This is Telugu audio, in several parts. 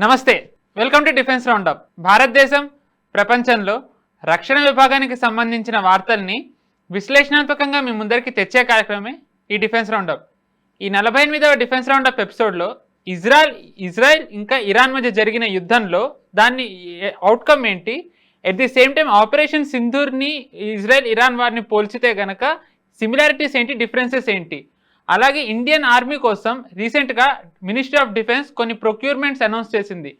నమస్తే, వెల్కమ్ టు డిఫెన్స్ రౌండప్. భారతదేశం ప్రపంచంలో రక్షణ విభాగానికి సంబంధించిన వార్తల్ని విశ్లేషణాత్మకంగా మీ ముందరికి తెచ్చే కార్యక్రమమే ఈ డిఫెన్స్ రౌండప్. ఈ 48వ డిఫెన్స్ రౌండప్ ఎపిసోడ్లో ఇజ్రాయెల్ ఇంకా ఇరాన్ మధ్య జరిగిన యుద్ధంలో దాన్ని అవుట్కమ్ ఏంటి, at the same time operation సింధూర్ని ఇజ్రాయెల్ ఇరాన్ వారిని పోల్చితే గనక సిమిలారిటీస్ ఏంటి, డిఫరెన్సెస్ ఏంటి, అలాగే ఇండియన్ ఆర్మీ కోసం రీసెంట్గా మినిస్ట్రీ ఆఫ్ డిఫెన్స్ కొన్ని ప్రొక్యూర్మెంట్స్ అనౌన్స్ చేసింది.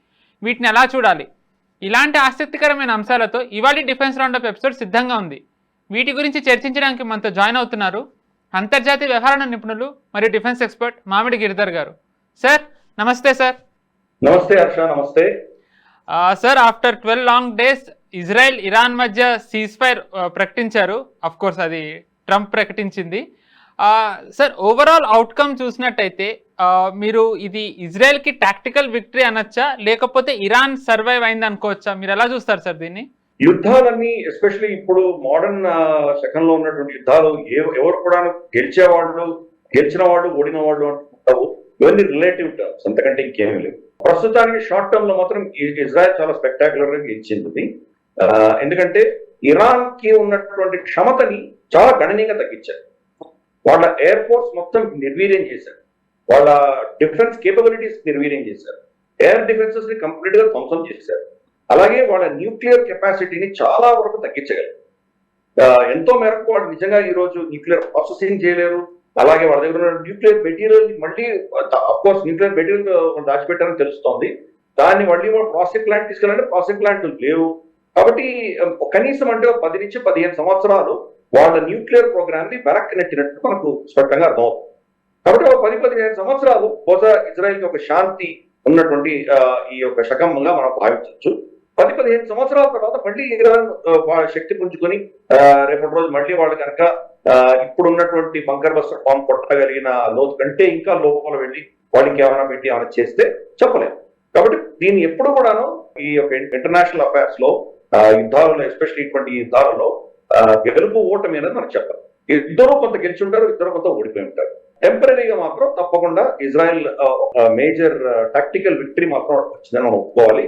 వీటిని ఎలా చూడాలి, ఇలాంటి ఆసక్తికరమైన అంశాలతో ఇవాళ డిఫెన్స్ రౌండప్ ఎపిసోడ్ సిద్ధంగా ఉంది. వీటి గురించి చర్చించడానికి మనతో జాయిన్ అవుతున్నారు అంతర్జాతీయ వ్యవహారాల నిపుణులు మరియు డిఫెన్స్ ఎక్స్పర్ట్ మామిడి గిరిధర్ గారు. సార్ నమస్తే. సార్ నమస్తే హర్ష. నమస్తే sir. After 12 long days Israel Iran మధ్య సీజ్ ఫైర్ ప్రకటించారు. అఫ్ కోర్స్ అది ట్రంప్ ప్రకటించింది. సార్, ఓవరాల్ అవుట్కమ్ చూసినట్టయితే మీరు ఇది ఇజ్రాయెల్కి టాక్టికల్ విక్టరీ అనొచ్చా, లేకపోతే ఇరాన్ సర్వైవ్ అయింది అనుకోవచ్చా? మీరు ఎలా చూస్తారు సార్ దీన్ని? యుద్ధాలన్నీ ఎస్పెషల్లీ ఇప్పుడు మోడర్న్ శకంలో ఉన్నటువంటి యుద్ధాలు ఎవరు కూడా గెలిచిన వాళ్ళు ఓడిన వాళ్ళు అంటావు. ఇవన్నీ రిలేటివ్ టర్మ్స్, అంతకంటే ఇంకేమీ లేవు. ప్రస్తుతానికి షార్ట్ టర్మ్ లో మాత్రం ఇజ్రాయెల్ చాలా స్పెక్టాక్యులర్ గా గెలిచింది. ఎందుకంటే ఇరాన్ కి ఉన్నటువంటి క్షమతని చాలా గణనీయంగా తగ్గించారు. వాళ్ళ ఎయిర్ ఫోర్స్ మొత్తం నిర్వీర్యం చేశారు, వాళ్ళ డిఫెన్స్ కేపబిలిటీస్ నిర్వీర్యం చేశారు, ఎయిర్ డిఫెన్సెస్ ని కంప్లీట్ గా ధ్వంసం చేశారు. అలాగే వాళ్ళ న్యూక్లియర్ కెపాసిటీని చాలా వరకు తగ్గించగలరు. ఎంతో మేరకు వాళ్ళు నిజంగా ఈ రోజు న్యూక్లియర్ ప్రాసెసింగ్ చేయలేరు. అలాగే వాళ్ళ దగ్గర ఉన్న న్యూక్లియర్ మెటీరియల్ మళ్ళీ అఫ్కోర్స్ న్యూక్లియర్ మెటీరియల్ దాచిపెట్టారని తెలుస్తోంది. దాన్ని మళ్ళీ వాళ్ళు ప్రాసెసింగ్ ప్లాంట్ తీసుకెళ్ళాలంటే ప్రాసెసింగ్ ప్లాంట్ లేవు. కాబట్టి కనీసం అంటే 10 నుంచి 15 సంవత్సరాలు వాళ్ళ న్యూక్లియర్ ప్రోగ్రామ్ ని వెనక్కి నెట్టినట్టు మనకు స్పష్టంగా అర్థమవుతుంది. కాబట్టి 10-15 సంవత్సరాలు బహుశా ఇజ్రాయెల్ కి ఒక శాంతి ఉన్నటువంటి ఈ యొక్క శకంగా మనం భావించవచ్చు. 10-15 సంవత్సరాల తర్వాత మళ్ళీ ఇరాన్ వాళ్ళ శక్తి పుంజుకొని రేపటి రోజు మళ్ళీ వాళ్ళు కనుక ఇప్పుడు ఉన్నటువంటి బంకర్ బస్టర్ బాంబ్ కొట్టగలిగిన లోతు కంటే ఇంకా లోపల వెళ్ళి వాళ్ళకి ఏమైనా పెట్టి ఏమైనా చేస్తే చెప్పలేము. కాబట్టి దీన్ని ఎప్పుడు కూడాను ఈ యొక్క ఇంటర్నేషనల్ అఫైర్స్ లో యుద్ధాలలో, ఎస్పెషల్లీ ఇటువంటి యుద్ధాలలో గెలుపు ఓటమి అనేది మనకు చెప్పాలి. ఇద్దరు కొంత గెలిచి ఉంటారు, ఇద్దరు కొంత ఓడిపోయి ఉంటారు. టెంపరీగా మాత్రం తప్పకుండా ఇజ్రాయెల్ మేజర్ టాక్టికల్ విక్టరీ మాత్రం వచ్చిందని మనం ఒప్పుకోవాలి.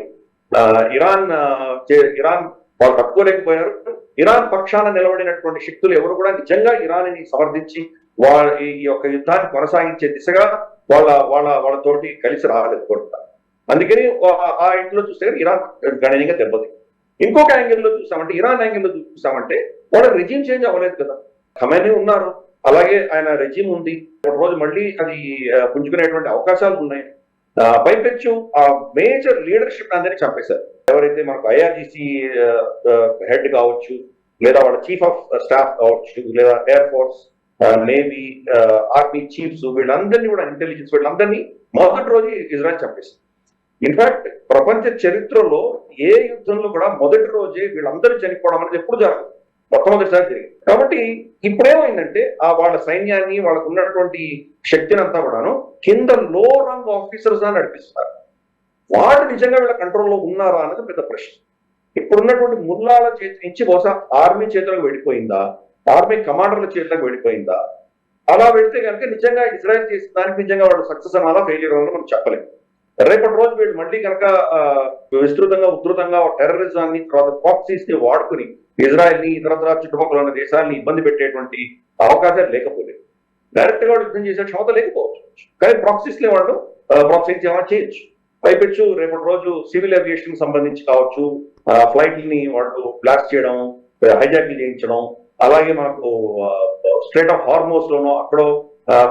ఇరాన్ వాళ్ళు తట్టుకోలేకపోయారు. ఇరాన్ పక్షాన నిలబడినటువంటి శక్తులు ఎవరు కూడా నిజంగా ఇరాన్ని సమర్థించి ఈ యొక్క యుద్ధాన్ని కొనసాగించే దిశగా వాళ్ళతోటి కలిసి రాలేదు. అందుకని ఆ యాంగిల్లో చూస్తే ఇరాన్ గణనీయంగా దెబ్బతింది. ఇంకొక యాంగిల్లో చూసామంటే, ఇరాన్ యాంగిల్లో చూసామంటే వాళ్ళ రెజీమ్ చేంజ్ అవ్వలేదు కదా. ఖమేనీ ఉన్నారు, అలాగే ఆయన రెజీమ్ ఉంది. ఒక రోజు మళ్ళీ అది పుంజుకునేటువంటి అవకాశాలు ఉన్నాయి. పైపెచ్చు ఆ మేజర్ లీడర్షిప్ అందరినీ చంపేశారు. ఎవరైతే మనకు ఐఆర్జీసీ హెడ్ కావచ్చు, లేదా వాళ్ళ చీఫ్ ఆఫ్ స్టాఫ్ కావచ్చు, లేదా air force, navy, army chiefs, వీళ్ళందరినీ కూడా ఇంటెలిజెన్స్ వీళ్ళందరినీ మొదటి రోజు ఇజ్రాయెల్ చంపేశారు. ఇన్ఫాక్ట్ ప్రపంచ చరిత్రలో ఏ యుద్ధంలో కూడా మొదటి రోజే వీళ్ళందరూ చనిపోవడం అనేది ఎప్పుడు జరగదు, మొట్టమొదటిసారి జరిగింది. కాబట్టి ఇప్పుడేమైందంటే వాళ్ళ సైన్యాన్ని, వాళ్ళకు ఉన్నటువంటి శక్తిని అంతా కూడాను కింద లో రంగ్ ఆఫీసర్స్ అని నడిపిస్తున్నారు. వాళ్ళు నిజంగా వీళ్ళ కంట్రోల్లో ఉన్నారా అనేది పెద్ద ప్రశ్న. ఇప్పుడున్నటువంటి ముల్లాల చేతి నుంచి బహుశా ఆర్మీ చేతులకు వెళ్ళిపోయిందా, ఆర్మీ కమాండర్ల చేతులకు వెళ్ళిపోయిందా? అలా వెళ్తే కనుక నిజంగా ఇజ్రాయెల్ చేసిన దానికి నిజంగా వాళ్ళు సక్సెస్ అనాలా, ఫెయిల్యూర్ అనాలా మనం చెప్పలేము. రేపటి రోజు వీళ్ళు మళ్ళీ కనుక ఉధృతంగా టెర్రరిజాన్ని, తర్వాత ప్రాక్సీస్ ని వాడుకుని ఇజ్రాయెల్ ని, ఇతరత్ర చుట్టుపక్కల ఉన్న దేశాలని ఇబ్బంది పెట్టేటువంటి అవకాశాలు లేకపోలేదు. డైరెక్ట్ గా యుద్ధం చేసే క్షమత లేకపోవచ్చు, కానీ ప్రాక్సీస్ ని వాళ్ళు ప్రాక్సీస్ ఏమైనా చేయొచ్చు. పైపెచ్చు రేపటి రోజు సివిల్ ఏవియేషన్ సంబంధించి కావచ్చు, ఫ్లైట్ ని వాళ్ళు బ్లాస్ట్ చేయడం, హైజాకింగ్ చేయించడం, అలాగే మనకు స్ట్రేట్ ఆఫ్ హార్మోస్ లోనో అక్కడో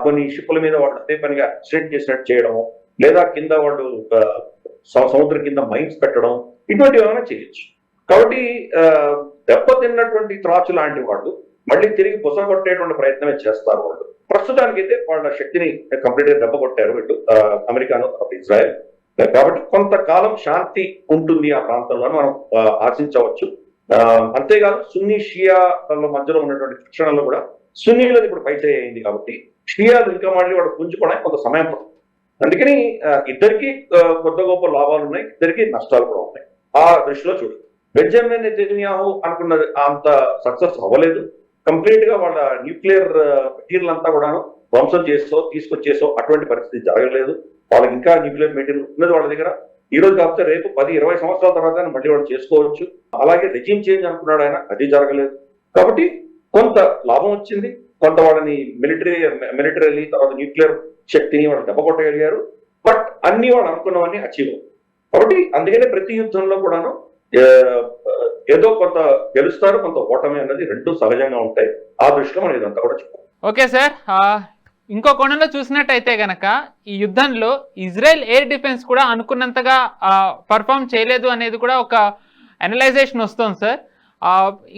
కొన్ని షిప్పుల మీద వాళ్ళు అదే పనిగా స్ట్రేట్ చేసినట్టు చేయడం, లేదా కింద వాళ్ళు సముద్రం కింద మైన్స్ పెట్టడం, ఇటువంటివి ఏమైనా చేయొచ్చు. కాబట్టి దెబ్బతిన్నటువంటి త్రాచు లాంటి వాళ్ళు మళ్ళీ తిరిగి బుసగొట్టేటువంటి ప్రయత్నమే చేస్తారు వాళ్ళు. ప్రస్తుతానికైతే వాళ్ళ శక్తిని కంప్లీట్ గా దెబ్బ కొట్టారు వీళ్ళు, అమెరికాను, ఇజ్రాయెల్. కాబట్టి కొంతకాలం శాంతి ఉంటుంది ఆ ప్రాంతంలో మనం ఆశించవచ్చు. అంతేకాదు సున్నీ షియాల మధ్యలో ఉన్నటువంటి శిక్షణలో కూడా సున్నీలది ఇప్పుడు పైచేయి అయింది. కాబట్టి షియాలు ఇంకా మళ్ళీ వాడు పుంజుకోవడానికి కొంత సమయం పడుతుంది. అందుకని ఇద్దరికి కొద్ది గొప్ప లాభాలు ఉన్నాయి, ఇద్దరికి నష్టాలు కూడా ఉన్నాయి. ఆ దృష్టిలో చూడు, బెంజమిన్ నెతన్యాహు అనుకున్నది అంత సక్సెస్ అవ్వలేదు. కంప్లీట్ గా వాళ్ళ న్యూక్లియర్ మెటీరియల్ అంతా కూడా ధ్వంసం తీసుకొచ్చేసో అటువంటి పరిస్థితి జరగలేదు. వాళ్ళకి ఇంకా న్యూక్లియర్ మెటీరియల్ ఉన్నది వాళ్ళ దగ్గర. ఈ రోజు కాకపోతే రేపు 10-20 సంవత్సరాల తర్వాత మళ్ళీ వాడు చేసుకోవచ్చు. అలాగే రెజిమ్ చేంజ్ అనుకున్నాడు ఆయన, అది జరగలేదు. కాబట్టి కొంత లాభం వచ్చింది, కొంత వాళ్ళని మిలిటరీ తర్వాత న్యూక్లియర్ శక్తిని వాళ్ళు దెబ్బ కొట్టగలిగారు. బట్ అన్ని వాళ్ళు అనుకున్నవన్నీ అచీవ్. కాబట్టి అందుకనే ప్రతి యుద్ధంలో కూడాను ఏదో కొంత గెలుస్తారు, కొంత ఓటమి అన్నది రెండు సహజంగా ఉంటాయి. ఆ దృష్టిలో మనం ఇదంతా కూడా చెప్పాలి. ఓకే సార్, ఇంకో కోణంలో చూసినట్టయితే గనక ఈ యుద్ధంలో ఇజ్రాయెల్ ఎయిర్ డిఫెన్స్ కూడా అనుకున్నంతగా పర్ఫామ్ చేయలేదు అనేది కూడా ఒక అనలైజేషన్ వస్తుంది సార్.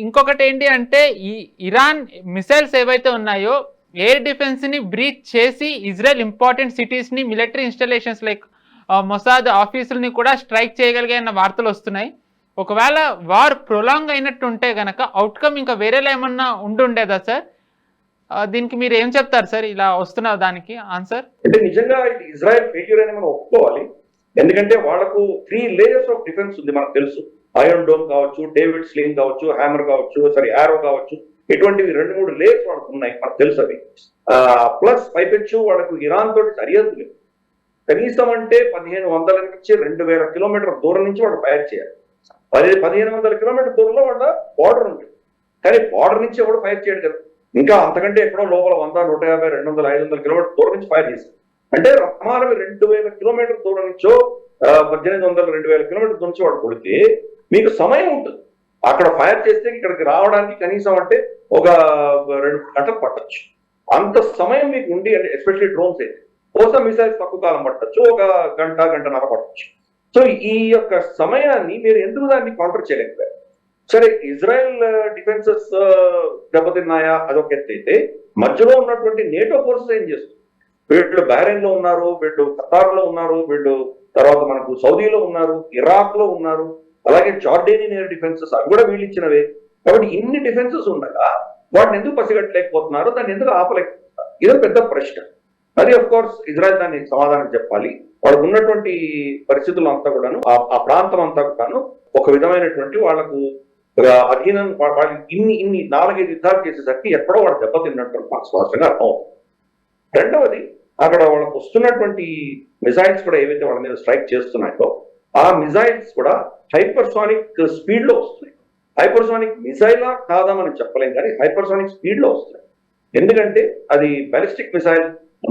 ఇంకొకటి ఏంటి అంటే ఈ ఇరాన్ మిసైల్స్ ఏవైతే ఉన్నాయో ఎయిర్ డిఫెన్స్ని బ్రీచ్ చేసి ఇజ్రాయెల్ ఇంపార్టెంట్ సిటీస్ని, మిలిటరీ ఇన్స్టాలేషన్స్ లైక్ మొసాద్ ఆఫీసులని కూడా స్ట్రైక్ చేయగలిగే వార్తలు వస్తున్నాయి. ఒకవేళ వార్ ప్రొలాంగ్ అయినట్టుంటే గనక అవుట్కమ్ ఇంకా వేరేలా ఏమన్నా ఉండుండేదా సార్? దీనికి మీరు ఏం చెప్తారు సార్, ఇలా వస్తున్న దానికి ఆన్సర్? అంటే నిజంగా ఇజ్రాయెల్ ఫెయిల్యూర్ అని మనం ఒప్పుకోవాలి. ఎందుకంటే వాళ్ళకు 3 లేయర్స్ ఆఫ్ డిఫెన్స్ ఉంది మనకు తెలుసు. ఐరన్ డోమ్ కావచ్చు, డేవిడ్ స్లింగ్ కావచ్చు, హ్యామర్ కావచ్చు, యారో కావచ్చు, ఇటువంటివి 2-3 లేయర్స్ వాళ్ళకు ఉన్నాయి, మనకు తెలుసు అవి. ప్లస్ పైపెచ్చు వాళ్ళకు ఇరాన్ తోటి సరిహద్దు లేదు. కనీసం అంటే 1500 నుంచి 2000 కిలోమీటర్ల దూరం నుంచి వాళ్ళు ఫైర్ చేయాలి. 1500 కిలోమీటర్ల దూరంలో వాళ్ళ బార్డర్ ఉంటుంది. కానీ బార్డర్ నుంచి ఎవరు ఫైర్ చేయడు కదా. ఇంకా అంతకంటే ఎక్కడో లోపల 100, 150, 200, 500 కిలోమీటర్ల దూరం నుంచి ఫైర్ చేశారు. అంటే రమారవి 2000 కిలోమీటర్ల దూరం నుంచో 1800, 2000 కిలోమీటర్ల దూరం నుంచి వాడు కొడితే మీకు సమయం ఉంటుంది. అక్కడ ఫైర్ చేస్తే ఇక్కడికి రావడానికి కనీసం అంటే ఒక 2 గంటలు పట్టచ్చు. అంత సమయం మీకు ఉండి, అంటే ఎస్పెషల్లీ డ్రోన్స్ అయితే కోసం మిసైల్స్ తక్కువ కాలం పట్టచ్చు, ఒక గంటన్నర పట్టచ్చు. సో ఈ యొక్క సమయాన్ని మీరు ఎందుకు దాన్ని కౌంటర్ చేయలేకపోయారు? సరే, ఇజ్రాయెల్ డిఫెన్సెస్ దెబ్బతిన్నాయా అదొక ఎత్తు అయితే, మధ్యలో ఉన్నటువంటి నేటో ఫోర్సెస్ ఏం చేస్తుంది? వీళ్ళు బహ్రెయిన్ లో ఉన్నారు, వీళ్ళు ఖతార్ లో ఉన్నారు, వీళ్ళు తర్వాత మనకు సౌదీలో ఉన్నారు, ఇరాక్ లో ఉన్నారు, అలాగే జార్డేనియన్ ఎయిర్ డిఫెన్సెస్ అవి కూడా వీళ్ళు ఇచ్చినవే. కాబట్టి ఇన్ని డిఫెన్సెస్ ఉండగా వాటిని ఎందుకు పసిగట్టలేకపోతున్నారు, దాన్ని ఎందుకు ఆపలేకపోతున్నారు? ఇదో పెద్ద ప్రశ్న. అది ఆఫ్ కోర్స్ ఇజ్రాయెల్ దాన్ని సమాధానం చెప్పాలి. వాళ్ళకు ఉన్నటువంటి పరిస్థితులు అంతా కూడాను, ఆ ప్రాంతం అంతా కూడాను ఒక విధమైనటువంటి వాళ్ళకు అధీనం, వాళ్ళు ఇన్ని 4-5 యుద్ధాలు చేసేసరికి ఎక్కడో వాళ్ళు దెబ్బతిన్నట్టు మాకు స్పష్టంగా అర్థం అవుతుంది. రెండవది, అక్కడ వాళ్ళకు వస్తున్నటువంటి మిసైల్స్ కూడా ఏవైతే వాళ్ళ మీద స్ట్రైక్ చేస్తున్నాయో ఆ మిసైల్స్ కూడా హైపర్సానిక్ స్పీడ్ లో వస్తున్నాయి. హైపర్సానిక్ మిసైలా కాదా మనం చెప్పలేం, కానీ హైపర్సానిక్ స్పీడ్ లో వస్తున్నాయి. ఎందుకంటే అది బాలిస్టిక్ మిసైల్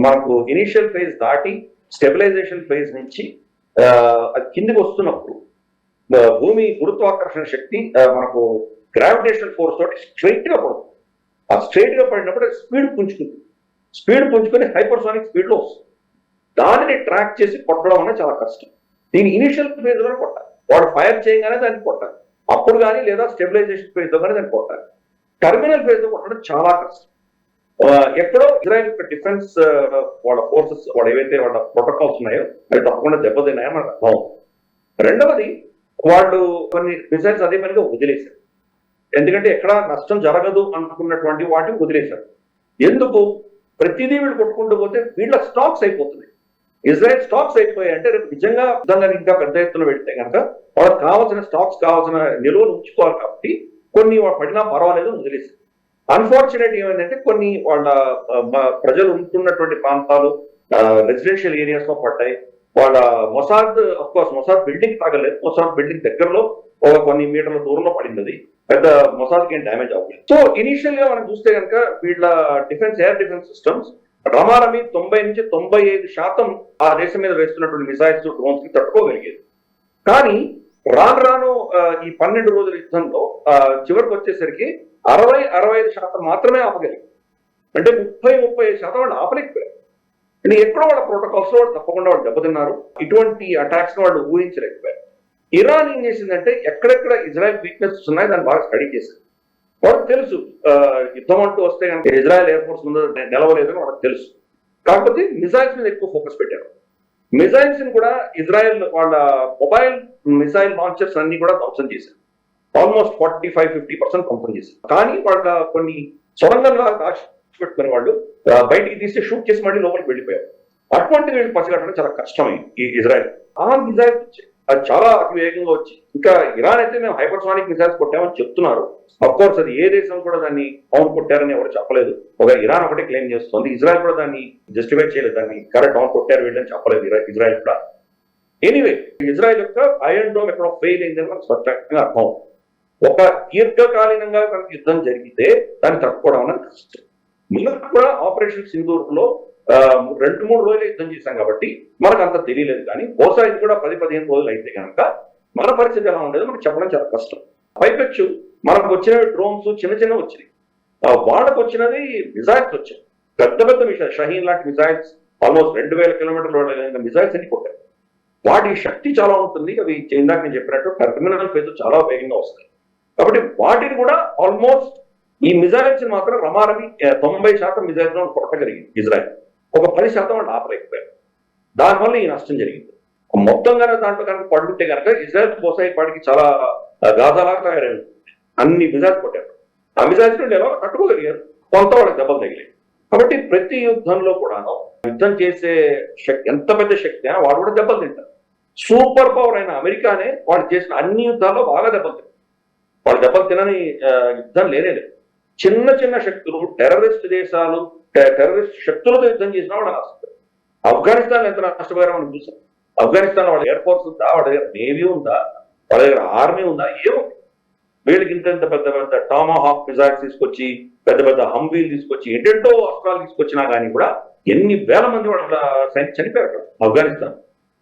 మనకు ఇనిషియల్ ఫేజ్ దాటి స్టెబిలైజేషన్ ఫేజ్ నుంచి అది కిందికి వస్తున్నప్పుడు భూమి గురుత్వాకర్షణ శక్తి మనకు గ్రావిటేషనల్ ఫోర్స్ తోటి స్ట్రైట్ గా పడుతుంది. ఆ స్ట్రైట్ గా పడినప్పుడు స్పీడ్ పుంజుకుంటుంది. స్పీడ్ పుంజుకొని హైపర్సానిక్ స్పీడ్ లో వస్తుంది. దానిని ట్రాక్ చేసి కొట్టడం అనేది చాలా కష్టం. దీని ఇనిషియల్ ఫేజ్ లోనే కొట్టాలి. వాడు ఫైర్ చేయగానే దాన్ని కొట్టాలి, అప్పుడు కానీ లేదా స్టెబిలైజేషన్ ఫేజ్ లో కానీ దాన్ని కొట్టాలి. టర్మినల్ ఫేజ్ లో కొట్టడం చాలా కష్టం. ఎక్కడో ఇజ్రాయెల్ యొక్క డిఫెన్స్ వాళ్ళ ఫోర్సెస్ వాళ్ళు ఏవైతే వాళ్ళ ప్రోటోకాల్స్ ఉన్నాయో అవి తప్పకుండా దెబ్బతిన్నాయో మనకు అర్థం. రెండవది, వాళ్ళు కొన్ని మిసైల్స్ అదే పనిగా వదిలేశారు. ఎందుకంటే ఎక్కడ నష్టం జరగదు అనుకున్నటువంటి వాటిని వదిలేశారు. ఎందుకు? ప్రతిదీ వీళ్ళు కొట్టుకుంటూ పోతే వీళ్ళ స్టాక్స్ అయిపోతుంది. ఇజ్రాయెల్ స్టాక్స్ అయిపోయాయంటే రేపు నిజంగా ఇంకా పెద్ద ఎత్తున పెడితే కనుక వాళ్ళకి కావాల్సిన స్టాక్స్, కావాల్సిన నిల్వలు ఉంచుకోవాలి. కాబట్టి కొన్ని పడినా పర్వాలేదు వదిలేశారు. అన్ఫార్చునేట్ ఏమైందంటే కొన్ని వాళ్ళ ప్రజలు ఉంటున్నటువంటి ప్రాంతాలు రెసిడెన్షియల్ ఏరియాస్ లో పడ్డాయి. వాళ్ళ మొసాద్ బిల్డింగ్ తాగలేదు. మొసాద్ బిల్డింగ్ దగ్గరలో ఒక కొన్ని మీటర్ల దూరంలో పడింది. పెద్ద మొసాద్కి ఏం డ్యామేజ్ అవ్వలేదు. సో ఇనిషియల్ గా మనం చూస్తే కనుక వీళ్ళ ఎయిర్ డిఫెన్స్ సిస్టమ్స్ రమారమి 90-95% ఆ దేశం మీద వేస్తున్నటువంటి మిసైల్స్, డ్రోన్స్ కి తట్టుకోగలిగేది. కానీ రాను ఈ 12 రోజుల యుద్ధంలో చివరికి వచ్చేసరికి 60-65% మాత్రమే ఆపగలిగారు. అంటే 30-35% వాళ్ళు ఆపలేకపోయారు. అంటే ఎక్కడో వాళ్ళ ప్రోటోకాల్స్ లో తప్పకుండా వాళ్ళు దెబ్బతిన్నారు. ఇటువంటి అటాక్స్ వాళ్ళు ఊహించలేకపోయారు. ఇరాన్ ఏం చేసిందంటే ఎక్కడెక్కడ ఇజ్రాయెల్ వీక్నెసెస్ ఉన్నాయో దాన్ని బాగా స్టడీ చేసింది. వాళ్ళకి తెలుసు యుద్ధం అంటూ వస్తే కనుక ఇజ్రాయెల్ ఎయిర్ ఫోర్స్ ముందు నిలవలేదని వాళ్ళకి తెలుసు. కాకపోతే మిసైల్స్ మీద ఎక్కువ ఫోకస్ పెట్టారు. మిసైల్స్ ని కూడా ఇజ్రాయెల్ వాళ్ళ మొబైల్ మిసైల్ లాంచర్స్ అన్ని కూడా ధ్వంసం చేశారు. ఆల్మోస్ట్ 45-50% ధ్వంసం చేశారు. కానీ వాళ్ళ కొన్ని సొరంగంగా పెట్టుకునే వాళ్ళు బయటికి తీస్తే షూట్ చేసి మళ్ళీ లోపలికి వెళ్ళిపోయారు. అటువంటి వీళ్ళు పసిగట్టడం చాలా కష్టమైంది ఈ ఇజ్రాయెల్. ఆ మిసైల్ అది చాలా అతి వేగంగా వచ్చి, ఇంకా ఇరాన్ అయితే మేము హైపర్సానిక్ మిసైల్స్ కొట్టామని చెప్తున్నారు. అఫ్ కోర్స్ అది ఏ దేశం కూడా దాన్ని డౌన్ కొట్టారని ఎవరు చెప్పలేదు. ఒక ఇరాన్ ఒకటే క్లెయిమ్ చేస్తుంది. ఇజ్రాయెల్ కూడా దాన్ని జస్టిఫై చేయలేదు. దాన్ని కరెక్ట్ డౌన్ కొట్టారు వీళ్ళని చెప్పలేదు ఇజ్రాయెల్ కూడా. ఎనీవే ఇజ్రాయెల్ యొక్క ఐరన్ డోమ్ ఎక్కడ ఫెయిల్ అయిందని మనకు స్పష్టంగా అర్థం. ఒక దీర్ఘకాలీనంగా కనుక యుద్ధం జరిగితే దాన్ని తట్టుకోవడం అనేది కష్టం. మనకు కూడా ఆపరేషన్ సింధూర్లో 2-3 రోజులు యుద్ధం చేశాం కాబట్టి మనకు అంత తెలియలేదు. కానీ బహుశా ఇది కూడా 10-15 రోజులు అయితే కనుక మన పరిస్థితి ఎలా ఉండేదో మనకు చెప్పడం చాలా కష్టం. పైపెచ్చు మనకు వచ్చిన డ్రోన్స్ చిన్న వచ్చినాయి, వాళ్ళకు వచ్చినది మిజైల్స్ వచ్చాయి, పెద్ద మిసైల్స్, షహీన్ లాంటి మిజైల్స్ ఆల్మోస్ట్ 2000 కిలోమీటర్ల మిజైల్స్ అని కొట్టారు. వాటి శక్తి చాలా ఉంటుంది. అవి ఇందాక నేను చెప్పినట్టు టెర్మినల్ ఫేజ్ చాలా వేగంగా వస్తాయి. కాబట్టి వాటిని కూడా ఆల్మోస్ట్ ఈ మిజైల్స్ మాత్రం రమారమి 90% మిజైల్స్ కొట్టగలిగింది ఇజ్రాయెల్. ఒక 10% వాళ్ళు ఆపలేకపోయారు. దానివల్ల ఈ నష్టం జరిగింది. మొత్తంగానే దాంట్లో కనుక పడుతుంటే కనుక ఇజ్రాయెల్ పోసాయిపాటికి చాలా గాజాలాగా తయారైంది. అన్ని మిజైల్స్ కొట్టారు. ఆ మిజైల్స్ నుండి ఎలా తట్టుకోగలిగారు, కొంత వాళ్ళకి దెబ్బలు తగిలాయి. కాబట్టి ప్రతి యుద్ధంలో కూడాను యుద్ధం చేసే శక్తి, ఎంత పెద్ద శక్తి అయినా వాడు కూడా దెబ్బలు తింటారు. సూపర్ పవర్ అయిన అమెరికానే వాడు చేసిన అన్ని యుద్ధాల్లో బాగా దెబ్బలు తింటారు. వాళ్ళు దెబ్బలు తినని యుద్ధం లేనేలేదు. చిన్న శక్తులు, టెర్రరిస్ట్ దేశాలు, టెర్రరిస్ట్ శక్తులతో యుద్ధం చేసినా వాడు నష్టపోయారు. ఆఫ్ఘనిస్తాన్ ఎంత నష్టపోయారో మనం చూసాం. ఆఫ్ఘనిస్తాన్ వాళ్ళ ఎయిర్ ఫోర్స్ ఉందా, వాళ్ళ దగ్గర నేవీ ఉందా, వాళ్ళ దగ్గర ఆర్మీ ఉందా, ఏముంది? వీళ్ళకి ఇంత పెద్ద టామాహాక్ మిజైల్స్ తీసుకొచ్చి, పెద్ద హంవీలు తీసుకొచ్చి, ఏంటంటో అస్త్రాలు తీసుకొచ్చినా కానీ కూడా ఎన్ని వేల మంది వాళ్ళ సైనికులు చనిపోయారు ఆఫ్ఘనిస్తాన్.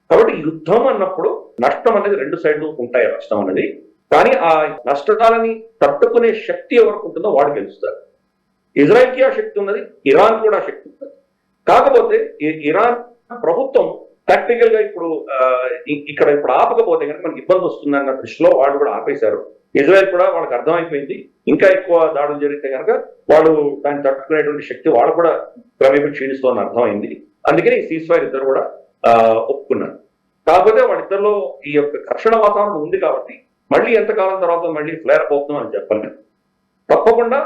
కాబట్టి యుద్ధం అన్నప్పుడు నష్టం అనేది 2 సైడ్లు ఉంటాయి. నష్టం అనేది, కానీ ఆ నష్టాలని తట్టుకునే శక్తి ఎవరికి ఉంటుందో వాడు గెలుస్తారు. ఇజ్రాయెల్కి ఆ శక్తి ఉన్నది, ఇరాన్ కూడా ఆ శక్తి ఉంటుంది. కాకపోతే ఇరాన్ ప్రభుత్వం ప్రాక్టికల్ గా ఇక్కడ ఆపకపోతే కనుక మనకి ఇబ్బంది వస్తుందన్న దృష్టిలో వాళ్ళు కూడా ఆపేశారు. ఇజ్రాయెల్ కూడా వాళ్ళకి అర్థమైపోయింది, ఇంకా ఎక్కువ దాడులు జరిగితే కనుక వాళ్ళు దాన్ని తట్టుకునేటువంటి శక్తి వాళ్ళు కూడా క్రమేపీ క్షీణిస్తోందని అర్థమైంది. అందుకని ఈ సీజ్ ఫైర్ ఇద్దరు కూడా ఒప్పుకున్నారు. కాకపోతే వాళ్ళిద్దరిలో ఈ యొక్క ఘర్షణ వాతావరణం ఉంది కాబట్టి మళ్ళీ ఎంతకాలం తర్వాత మళ్ళీ ఫ్లేర్ అవుతుందో అని చెప్పలేదు. తప్పకుండా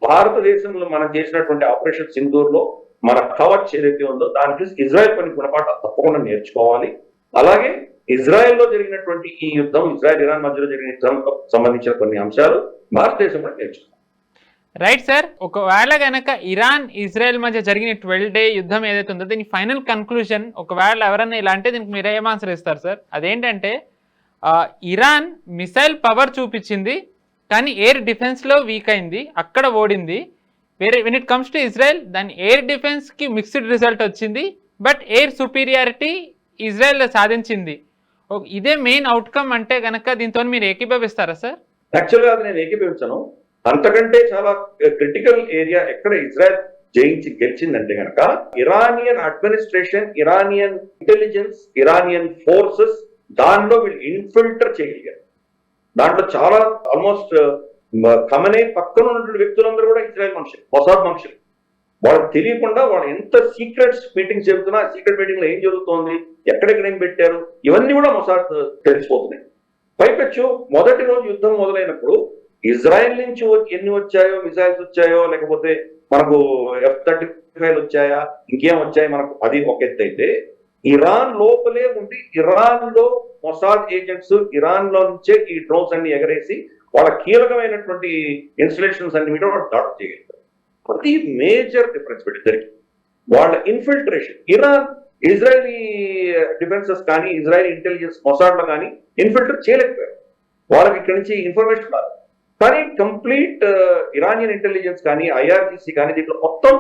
భారతదేశంలో మనం చేసినటువంటి ఆపరేషన్ సింధూర్లో మన కవచ్ ఏదైతే ఉందో దాని చూసి ఇజ్రాయెల్ కొన్ని గుణపాఠాలు తప్పకుండా నేర్చుకోవాలి. అలాగే ఇజ్రాయెల్లో జరిగినటువంటి ఈ యుద్ధం, ఇజ్రాయెల్ ఇరాన్ మధ్యలో జరిగిన యుద్ధంతో సంబంధించిన కొన్ని అంశాలు భారతదేశం కూడా నేర్చుకోవాలి. రైట్ సార్, ఒకవేళ కనుక ఇరాన్ ఇజ్రాయెల్ మధ్య జరిగిన 12 డే యుద్ధం ఏదైతే ఉందో దీని ఫైనల్ కన్క్లూజన్ ఒకవేళ ఎవరన్నా ఇలా అంటే దీనికి మీరు ఏం ఆన్సర్ ఇస్తారు సార్? అదేంటంటే ఇరాన్ మిసైల్ పవర్ చూపించింది కానీ ఎయిర్ డిఫెన్స్లో వీక్ అయింది, అక్కడ ఓడింది. When it comes to Israel దాని ఎయిర్ డిఫెన్స్కి మిక్స్డ్ రిజల్ట్ వచ్చింది, బట్ ఎయిర్ సుపీరియారిటీ ఇజ్రాయెల్ సాధించింది. ఇదే మెయిన్ అవుట్కమ్ అంటే కనుక దీంతో మీరు ఏకీభవిస్తారా సార్? యాక్చువల్గా అది నేను ఏకీభవించను. అంతకంటే చాలా క్రిటికల్ ఏరియా ఎక్కడ ఇజ్రాయెల్ గెలిచిందంటే కనుక Iranian administration, Iranian intelligence, Iranian forces దానిలో వీళ్ళు ఇన్ఫిల్టర్ చేయగలిగారు. దాంట్లో చాలా ఆల్మోస్ట్ ఖమేనీ పక్కన ఉన్నటువంటి వ్యక్తులందరూ కూడా ఇజ్రాయెల్ మనుషులు, మొసాద్ మనుషులు. వాళ్ళకి తెలియకుండా వాళ్ళు ఎంత సీక్రెట్స్ మీటింగ్స్ జరుగుతున్నా, సీక్రెట్ మీటింగ్ లో ఏం జరుగుతోంది, ఎక్కడెక్కడ ఏం పెట్టారు, ఇవన్నీ కూడా మొసాద్ తెలిసిపోతున్నాయి. పైపెచ్చు మొదటి రోజు యుద్ధం మొదలైనప్పుడు ఇజ్రాయెల్ నుంచి ఎన్ని వచ్చాయో మిసైల్స్ వచ్చాయో, లేకపోతే మనకు F-35 వచ్చాయా, ఇంకేం వచ్చాయి మనకు, అది ఒక ఎత్తు అయితే ఇరాన్ లోపలే ఉండి ఇరాన్ లో మొసాద్ ఏజెంట్స్ ఇరాన్ లో నుంచే ఈ డ్రోన్స్ అన్ని ఎగరేసి వాళ్ళ కీలకమైనటువంటి ఇన్స్టలేషన్స్ అన్ని మీద వాళ్ళు దాడి చేయగలుగుతారు. అది మేజర్ డిఫరెన్స్ పెట్టిద్దరికి. వాళ్ళ ఇన్ఫిల్ట్రేషన్ ఇజ్రాయలీ డిఫెన్సెస్ కానీ ఇజ్రాయలీ ఇంటెలిజెన్స్ మొసాడ్లో కానీ ఇన్ఫిల్ట్రేట్ చేయలేకపోయారు. వాళ్ళకి ఇక్కడి నుంచి ఇన్ఫర్మేషన్ రాదు. కానీ కంప్లీట్ ఇరానియన్ ఇంటెలిజెన్స్ కానీ IRGC కానీ దీంట్లో మొత్తం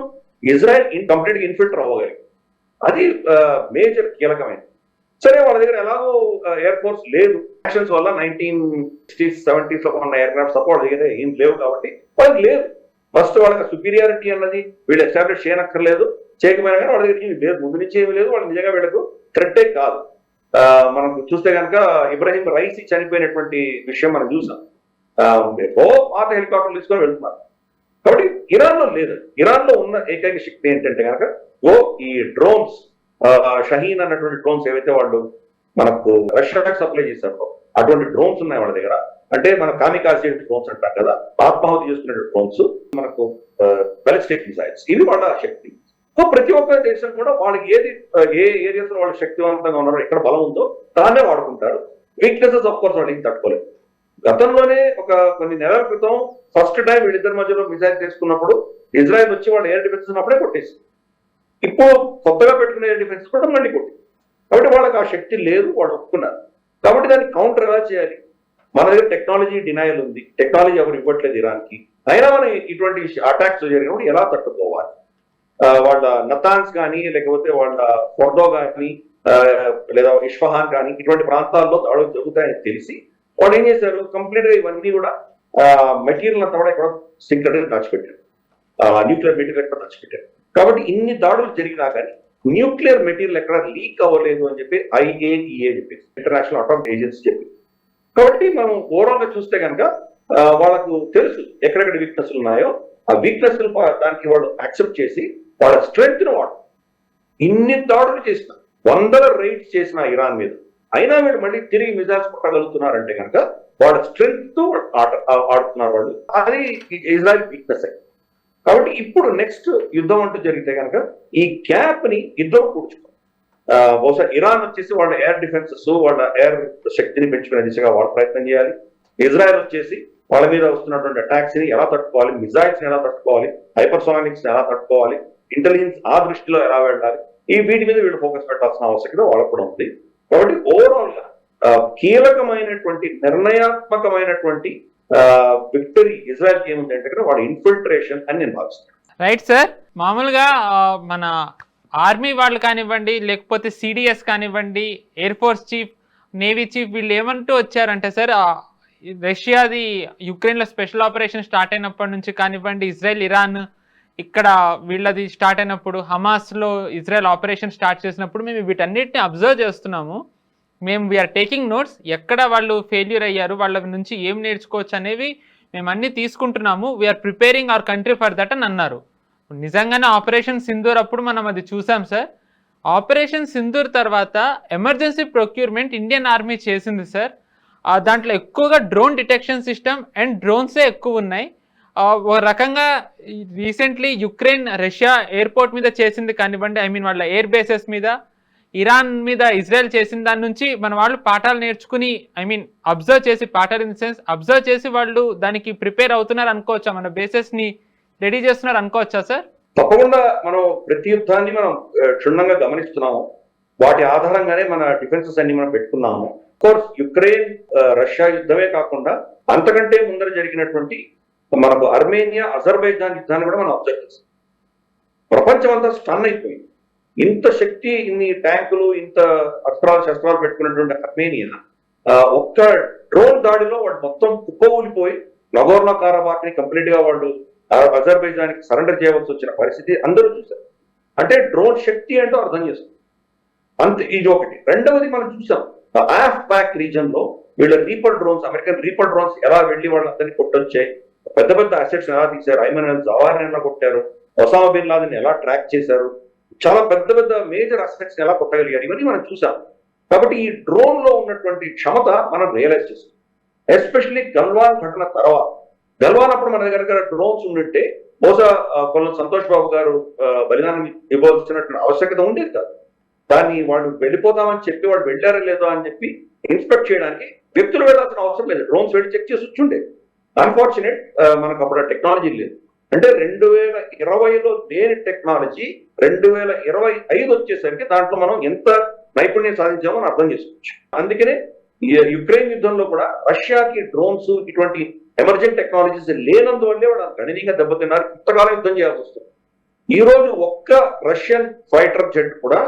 ఇజ్రాయెల్ కంప్లీట్ గా ఇన్ఫిల్టర్ అవ్వగలిగింది. అది మేజర్ కీలకమైనది. సరే, వాళ్ళ దగ్గర ఎలాగో ఎయిర్ ఫోర్స్ లేదు, యాక్షన్స్ వల్ల 1960s 70s లో ఉన్న ఎయిర్ క్రాఫ్ట్ సపోర్ట్ దగ్గర ఏం లేవు కాబట్టి వాళ్ళకి లేదు. ఫస్ట్ వాళ్ళకి సుపీరియారిటీ అన్నది వీళ్ళు ఎస్టాబ్లిష్ చేయనక్కర్లేదు, చేయకపోయినా కానీ వాళ్ళ దగ్గర ఏమి లేదు, ముందు నుంచి ఏమి లేదు. వాళ్ళు నిజంగా వీళ్ళకు థ్రెట్టే కాదు. మనం చూస్తే కనుక ఇబ్రాహిం రైసీ చనిపోయినటువంటి విషయం మనం చూసాం. పాత హెలికాప్టర్లు తీసుకొని వెళ్తున్నారు. కాబట్టి ఇరాన్ లో లేదు. ఇరాన్ లో ఉన్న ఏకైక శక్తి ఏంటంటే కనుక ఈ డ్రోన్స్, షహీన్ అన్నటువంటి డ్రోన్స్ ఏవైతే వాళ్ళు మనకు రష్యాకి సప్లై చేశారో అటువంటి డ్రోన్స్ ఉన్నాయి వాళ్ళ దగ్గర. అంటే మన కామికాజే డ్రోన్స్ అంటారు కదా, ఆత్మాహుతి చేసుకునే డ్రోన్స్, మనకు బాలిస్టిక్ మిసైల్స్, ఇవి వాళ్ళ శక్తి. సో ప్రతి ఒక్క దేశం కూడా వాళ్ళకి ఏ ఏరియాస్ లో వాళ్ళు శక్తివంతంగా ఉన్నారో, ఎక్కడ బలం ఉందో దాన్నే వాడుకుంటారు. వీక్నెసెస్ ఆఫ్ కోర్స్ వాళ్ళకి తట్టుకోలేదు. గతంలోనే కొన్ని నెలల క్రితం ఫస్ట్ టైం వీళ్ళిద్దరి మధ్యలో మిసైల్ చేసుకున్నప్పుడు ఇజ్రాయెల్ వచ్చి వాళ్ళు ఎయిర్ డిఫెన్స్ ఉన్నప్పుడే కొట్టేసి, ఇప్పుడు కొత్తగా పెట్టుకునే ఎయిర్ డిఫెన్స్ కూడా మళ్ళీ కొట్టి. కాబట్టి వాళ్ళకి ఆ శక్తి లేదు, వాళ్ళు ఒప్పుకున్నారు. కాబట్టి దాన్ని కౌంటర్ ఎలా చేయాలి? మన దగ్గర టెక్నాలజీ డినయల్ ఉంది, టెక్నాలజీ ఎవరు ఇవ్వట్లేదు ఇరాన్కి, అయినా మనం ఇటువంటి అటాక్స్ జరిగినప్పుడు ఎలా తట్టుకోవాలి? వాళ్ళ నతాన్స్ కానీ లేకపోతే వాళ్ళ ఫోర్డో కానీ లేదా ఇష్ఫహాన్ కానీ ఇటువంటి ప్రాంతాల్లో దాడులు జరుగుతాయని తెలిసి వాళ్ళు ఏం చేశారు, కంప్లీట్ గా ఇవన్నీ కూడా మెటీరియల్ అంతా కూడా ఇక్కడ సీక్రెట్ గా దాచిపెట్టారు, న్యూక్లియర్ మెటీరియల్ ఎక్కడ దాచిపెట్టారు. కాబట్టి ఇన్ని దాడులు జరిగినా కానీ న్యూక్లియర్ మెటీరియల్ ఎక్కడ లీక్ అవ్వలేదు అని చెప్పి IAEA చెప్పేసి, ఇంటర్నేషనల్ అటామిక్ ఏజెన్సీ చెప్పి. కాబట్టి మనం ఓవరాల్ గా చూస్తే కనుక వాళ్ళకు తెలుసు ఎక్కడెక్కడ వీక్నెస్లు ఉన్నాయో, ఆ వీక్నెస్ దానికి వాళ్ళు యాక్సెప్ట్ చేసి వాళ్ళ స్ట్రెంగ్త్ ను వాడు ఇన్ని దాడులు చేసిన, వందల రైడ్స్ చేసిన ఇరాన్ మీద, అయినా వీళ్ళు మళ్ళీ తిరిగి మిజైల్స్ కొట్టగలుగుతున్నారంటే కనుక వాళ్ళ స్ట్రెంగ్త్ తో ఆడుతున్నారు వాళ్ళు. అది ఇజ్రాయెల్ వీక్నెస్. కాబట్టి ఇప్పుడు నెక్స్ట్ యుద్ధం అంటూ జరిగితే కనుక ఈ గ్యాప్ ని ఇద్దరు కూర్చున్నారు. బహుశా ఇరాన్ వచ్చేసి వాళ్ళ ఎయిర్ డిఫెన్సెస్, వాళ్ళ ఎయిర్ శక్తిని పెంచుకునే దిశగా వాళ్ళు ప్రయత్నం చేయాలి. ఇజ్రాయెల్ వచ్చేసి వాళ్ళ మీద వస్తున్నటువంటి అటాక్స్ ని ఎలా తట్టుకోవాలి, మిజైల్స్ ని ఎలా తట్టుకోవాలి, హైపర్సోనిక్స్ ని ఎలా తట్టుకోవాలి, ఇంటెలిజెన్స్ ఆ దృష్టిలో ఎలా వెళ్ళాలి, ఈ వీటి మీద వీళ్ళు ఫోకస్ పెట్టాల్సిన అవసరం వాళ్ళకు కూడా ఉంది. కాబట్టి ఓవరాల్ గా కీలకమైనటువంటి నిర్ణయాత్మకమైనటువంటి విక్టరీ ఇజ్రాయెల్ కి ఏముంది అంటే వాడు ఇన్ఫిల్ట్రేషన్ అని నేను భావిస్తాను. Right sir. మామూలుగా మన ఆర్మీ వాళ్ళు కానివ్వండి, లేకపోతే CDS కానివ్వండి, air force chief, navy chief, వీళ్ళు ఏమంటూ వచ్చారంటే సార్, రష్యాది యుక్రెయిన్లో స్పెషల్ ఆపరేషన్ స్టార్ట్ అయినప్పటి నుంచి కానివ్వండి, ఇజ్రాయెల్ ఇరాన్ ఇక్కడ వీళ్ళది స్టార్ట్ అయినప్పుడు, హమాస్లో ఇజ్రాయెల్ ఆపరేషన్ స్టార్ట్ చేసినప్పుడు మేము వీటన్నిటిని అబ్జర్వ్ చేస్తున్నాము, మేము వీఆర్ టేకింగ్ నోట్స్, ఎక్కడ వాళ్ళు ఫెయిల్యూర్ అయ్యారు, వాళ్ళ నుంచి ఏం నేర్చుకోవచ్చు అనేవి మేము అన్నీ తీసుకుంటున్నాము, we are preparing our country for that అని అన్నారు. నిజంగానే ఆపరేషన్ సింధూర్ అప్పుడు మనం అది చూసాం సార్. ఆపరేషన్ సింధూర్ తర్వాత ఎమర్జెన్సీ ప్రొక్యూర్మెంట్ ఇండియన్ ఆర్మీ చేసింది సార్. దాంట్లో ఎక్కువగా డ్రోన్ డిటెక్షన్ సిస్టమ్ అండ్ డ్రోన్సే ఎక్కువ ఉన్నాయి. ఒక రకంగా రీసెంట్లీ యుక్రెయిన్ రష్యా ఎయిర్పోర్ట్ మీద చేసింది కానివ్వండి, వాళ్ళ ఎయిర్ బేసెస్ మీద, ఇరాన్ మీద ఇజ్రాయెల్ చేసిన దాని నుంచి మన వాళ్ళు పాఠాలు నేర్చుకుని అబ్జర్వ్ చేసి, పాఠాలు ఇన్ ద సెన్స్ అబ్జర్వ్ చేసి వాళ్ళు దానికి ప్రిపేర్ అవుతున్నారు అనుకోవచ్చా, మన బేసెస్ని రెడీ చేస్తున్నారు అనుకోవచ్చా సార్? తప్పకుండా మనం ప్రతి యుద్ధాన్ని మనం క్షుణ్ణంగా గమనిస్తున్నాము, వాటి ఆధారంగానే మన డిఫెన్సెస్ అన్ని మనం పెట్టుకున్నాము. కోర్స్ యుక్రెయిన్ రష్యా యుద్ధమే కాకుండా అంతకంటే ముందర జరిగినటువంటి మనకు అర్మేనియా అజర్బైజాన్ యుద్ధాన్ని కూడా మనం అబ్జర్వ్ చేస్తాం. ప్రపంచం అంతా స్టన్ అయిపోయింది. ఇంత శక్తి, ఇన్ని ట్యాంకులు, ఇంత అస్త్రాలు శస్త్రాలు పెట్టుకున్నటువంటి అర్మేనియా ఒక్క డ్రోన్ దాడిలో వాడు మొత్తం కుప్పకూలిపోయి నగోర్నో కారబాఖ్ ని కంప్లీట్ గా వాళ్ళు అజర్బైజాన్ కి సరెండర్ చేయవలసి వచ్చిన పరిస్థితి అందరూ చూశారు. అంటే డ్రోన్ శక్తి ఏంటో అర్థం చేస్తుంది. అంతే, ఇది ఒకటి. రెండవది మనం చూసాం ఆఫ్ ప్యాక్ రీజన్ లో వీళ్ళ reaper drones, American reaper drones ఎలా వెళ్లి వాళ్ళందరినీ కొట్టొచ్చాయి, పెద్ద పెద్ద అసెట్స్ ఎలా తీశారు, ఐమన్ అల్ జవాహిర్ ఎలా కొట్టారు, ఒసామా బిన్ లాదెన్ ఎలా ట్రాక్ చేశారు, చాలా పెద్ద పెద్ద మేజర్ అసెట్స్ ఎలా కొట్టగలిగారు, ఇవన్నీ మనం చూసాం. కాబట్టి ఈ డ్రోన్ లో ఉన్నటువంటి క్షమత మనం రియలైజ్ చేస్తాం. ఎస్పెషల్లీ గల్వాన్ ఘటన తర్వాత, గల్వాన్ అప్పుడు మన దగ్గర డ్రోన్స్ ఉండింటే బహుశా కొల్లం సంతోష్ బాబు గారు బలిదానం ఇవ్వాల్సినటువంటి ఆవశ్యకత ఉండేది కాదు. దాన్ని వాళ్ళు వెళ్ళిపోతామని చెప్పి వాళ్ళు వెళ్ళారో లేదో అని చెప్పి ఇన్స్పెక్ట్ చేయడానికి వ్యక్తులు వెళ్ళాల్సిన అవసరం లేదు, డ్రోన్స్ వెళ్ళి చెక్ చేసి వచ్చుండే. అన్ఫార్చునేట్ మనకు అప్పుడు టెక్నాలజీ లేదు. అంటే 2020లో లేని టెక్నాలజీ 2025 వచ్చేసరికి దాంట్లో మనం ఎంత నైపుణ్యం సాధించామో మనం అర్థం చేసుకోవచ్చు. అందుకనే యుక్రెయిన్ యుద్ధంలో కూడా రష్యాకి డ్రోన్స్, ఇటువంటి ఎమర్జెంట్ టెక్నాలజీస్ లేనందువల్లే వాడు గణనీయంగా దెబ్బతిన్నారు, ఇంతకాలం యుద్ధం చేయాల్సి వస్తుంది. ఈ రోజు ఒక్క రష్యన్ ఫైటర్ జెట్ కూడా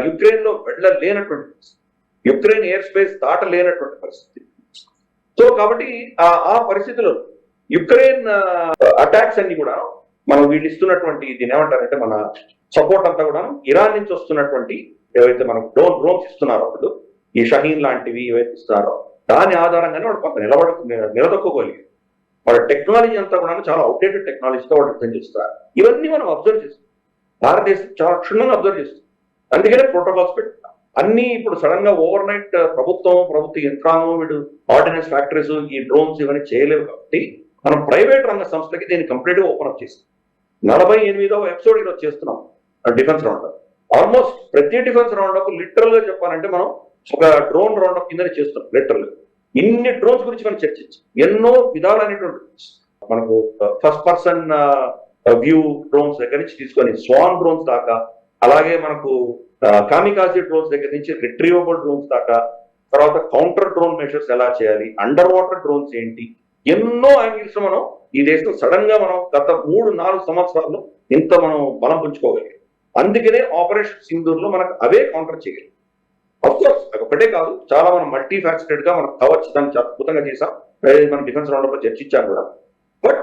యుక్రెయిన్ లో వెళ్ళలేనటువంటి పరిస్థితి, యుక్రెయిన్ ఎయిర్ స్పేస్ దాటలేనటువంటి పరిస్థితి. సో కాబట్టి ఆ పరిస్థితిలో యుక్రెయిన్ అటాక్స్ అన్ని కూడా మనం వీళ్ళు ఇస్తున్నటువంటి దీని ఏమంటారంటే మన సపోర్ట్ అంతా కూడా ఇరాన్ నుంచి వస్తున్నటువంటి ఏవైతే మనకు డ్రోన్స్ ఇస్తున్నారో వాళ్ళు, ఈ షహీన్ లాంటివి ఏవైతే ఇస్తున్నారో దాని ఆధారంగానే వాడు కొంత నిలదొక్కగలిగారు. వాళ్ళ టెక్నాలజీ అంతా కూడా చాలా అవుట్డేటెడ్ టెక్నాలజీతో వాళ్ళు అర్థం చేస్తారు. ఇవన్నీ మనం అబ్జర్వ్ చేస్తాం, భారతదేశం చాలా క్షుణ్ణంగా అబ్జర్వ్ చేస్తాం. అందుకనే ప్రోటోకాల్స్ పెట్టుకున్నాం. అన్ని ఇప్పుడు సడన్ గా ఓవర్ నైట్ ప్రభుత్వ యంత్రాంగం, వీడు ఆర్డినెన్స్ ఫ్యాక్టరీస్, ఈ డ్రోన్స్ ఇవన్నీ చేయలేవు. కాబట్టి మనం ప్రైవేట్ రంగ సంస్థకి దీన్ని కంప్లీట్ గా ఓపెన్ అప్ చేస్తాం. 48వ ఎపిసోడ్ ఈరోజు చేస్తున్నాం డిఫెన్స్ రౌండప్. ఆల్మోస్ట్ ప్రతి డిఫెన్స్ రౌండప్ లిటరల్ గా చెప్పాలంటే మనం ఒక డ్రోన్ రౌండప్ కిందనే చేస్తున్నాం. లిటరల్ ఇన్ని డ్రోన్స్ గురించి మనం చర్చించాం. ఎన్నో విధాలైనటువంటి మనకు ఫస్ట్ పర్సన్ వ్యూ డ్రోన్స్ దగ్గర నుంచి తీసుకొని స్వాన్ డ్రోన్స్ దాకా, అలాగే మనకు కామికాజీ డ్రోన్స్ దగ్గర నుంచి రిట్రీవబుల్ డ్రోన్స్ దాకా, తర్వాత కౌంటర్ డ్రోన్ మెషర్స్ ఎలా చేయాలి, అండర్ వాటర్ డ్రోన్స్ ఏంటి, ఎన్నో యాంగిల్స్ మనం ఈ దేశం సడన్ గా మనం గత 3-4 సంవత్సరాల్లో ఇంత మనం బలం పుంజుకోగలిగాం. అందుకనే ఆపరేషన్ సింధూర్ లో మనకు అవే కౌంటర్ చేయగలిగాం. అఫ్కోర్స్ ఒకటే కాదు, చాలా మనం మల్టీ ఫ్యాక్టెడ్ గా మనం కవచ్ దాన్ని చాలా అద్భుతంగా చేసాం, మనం డిఫెన్స్ రౌండ్ లో చర్చించాం కూడా. బట్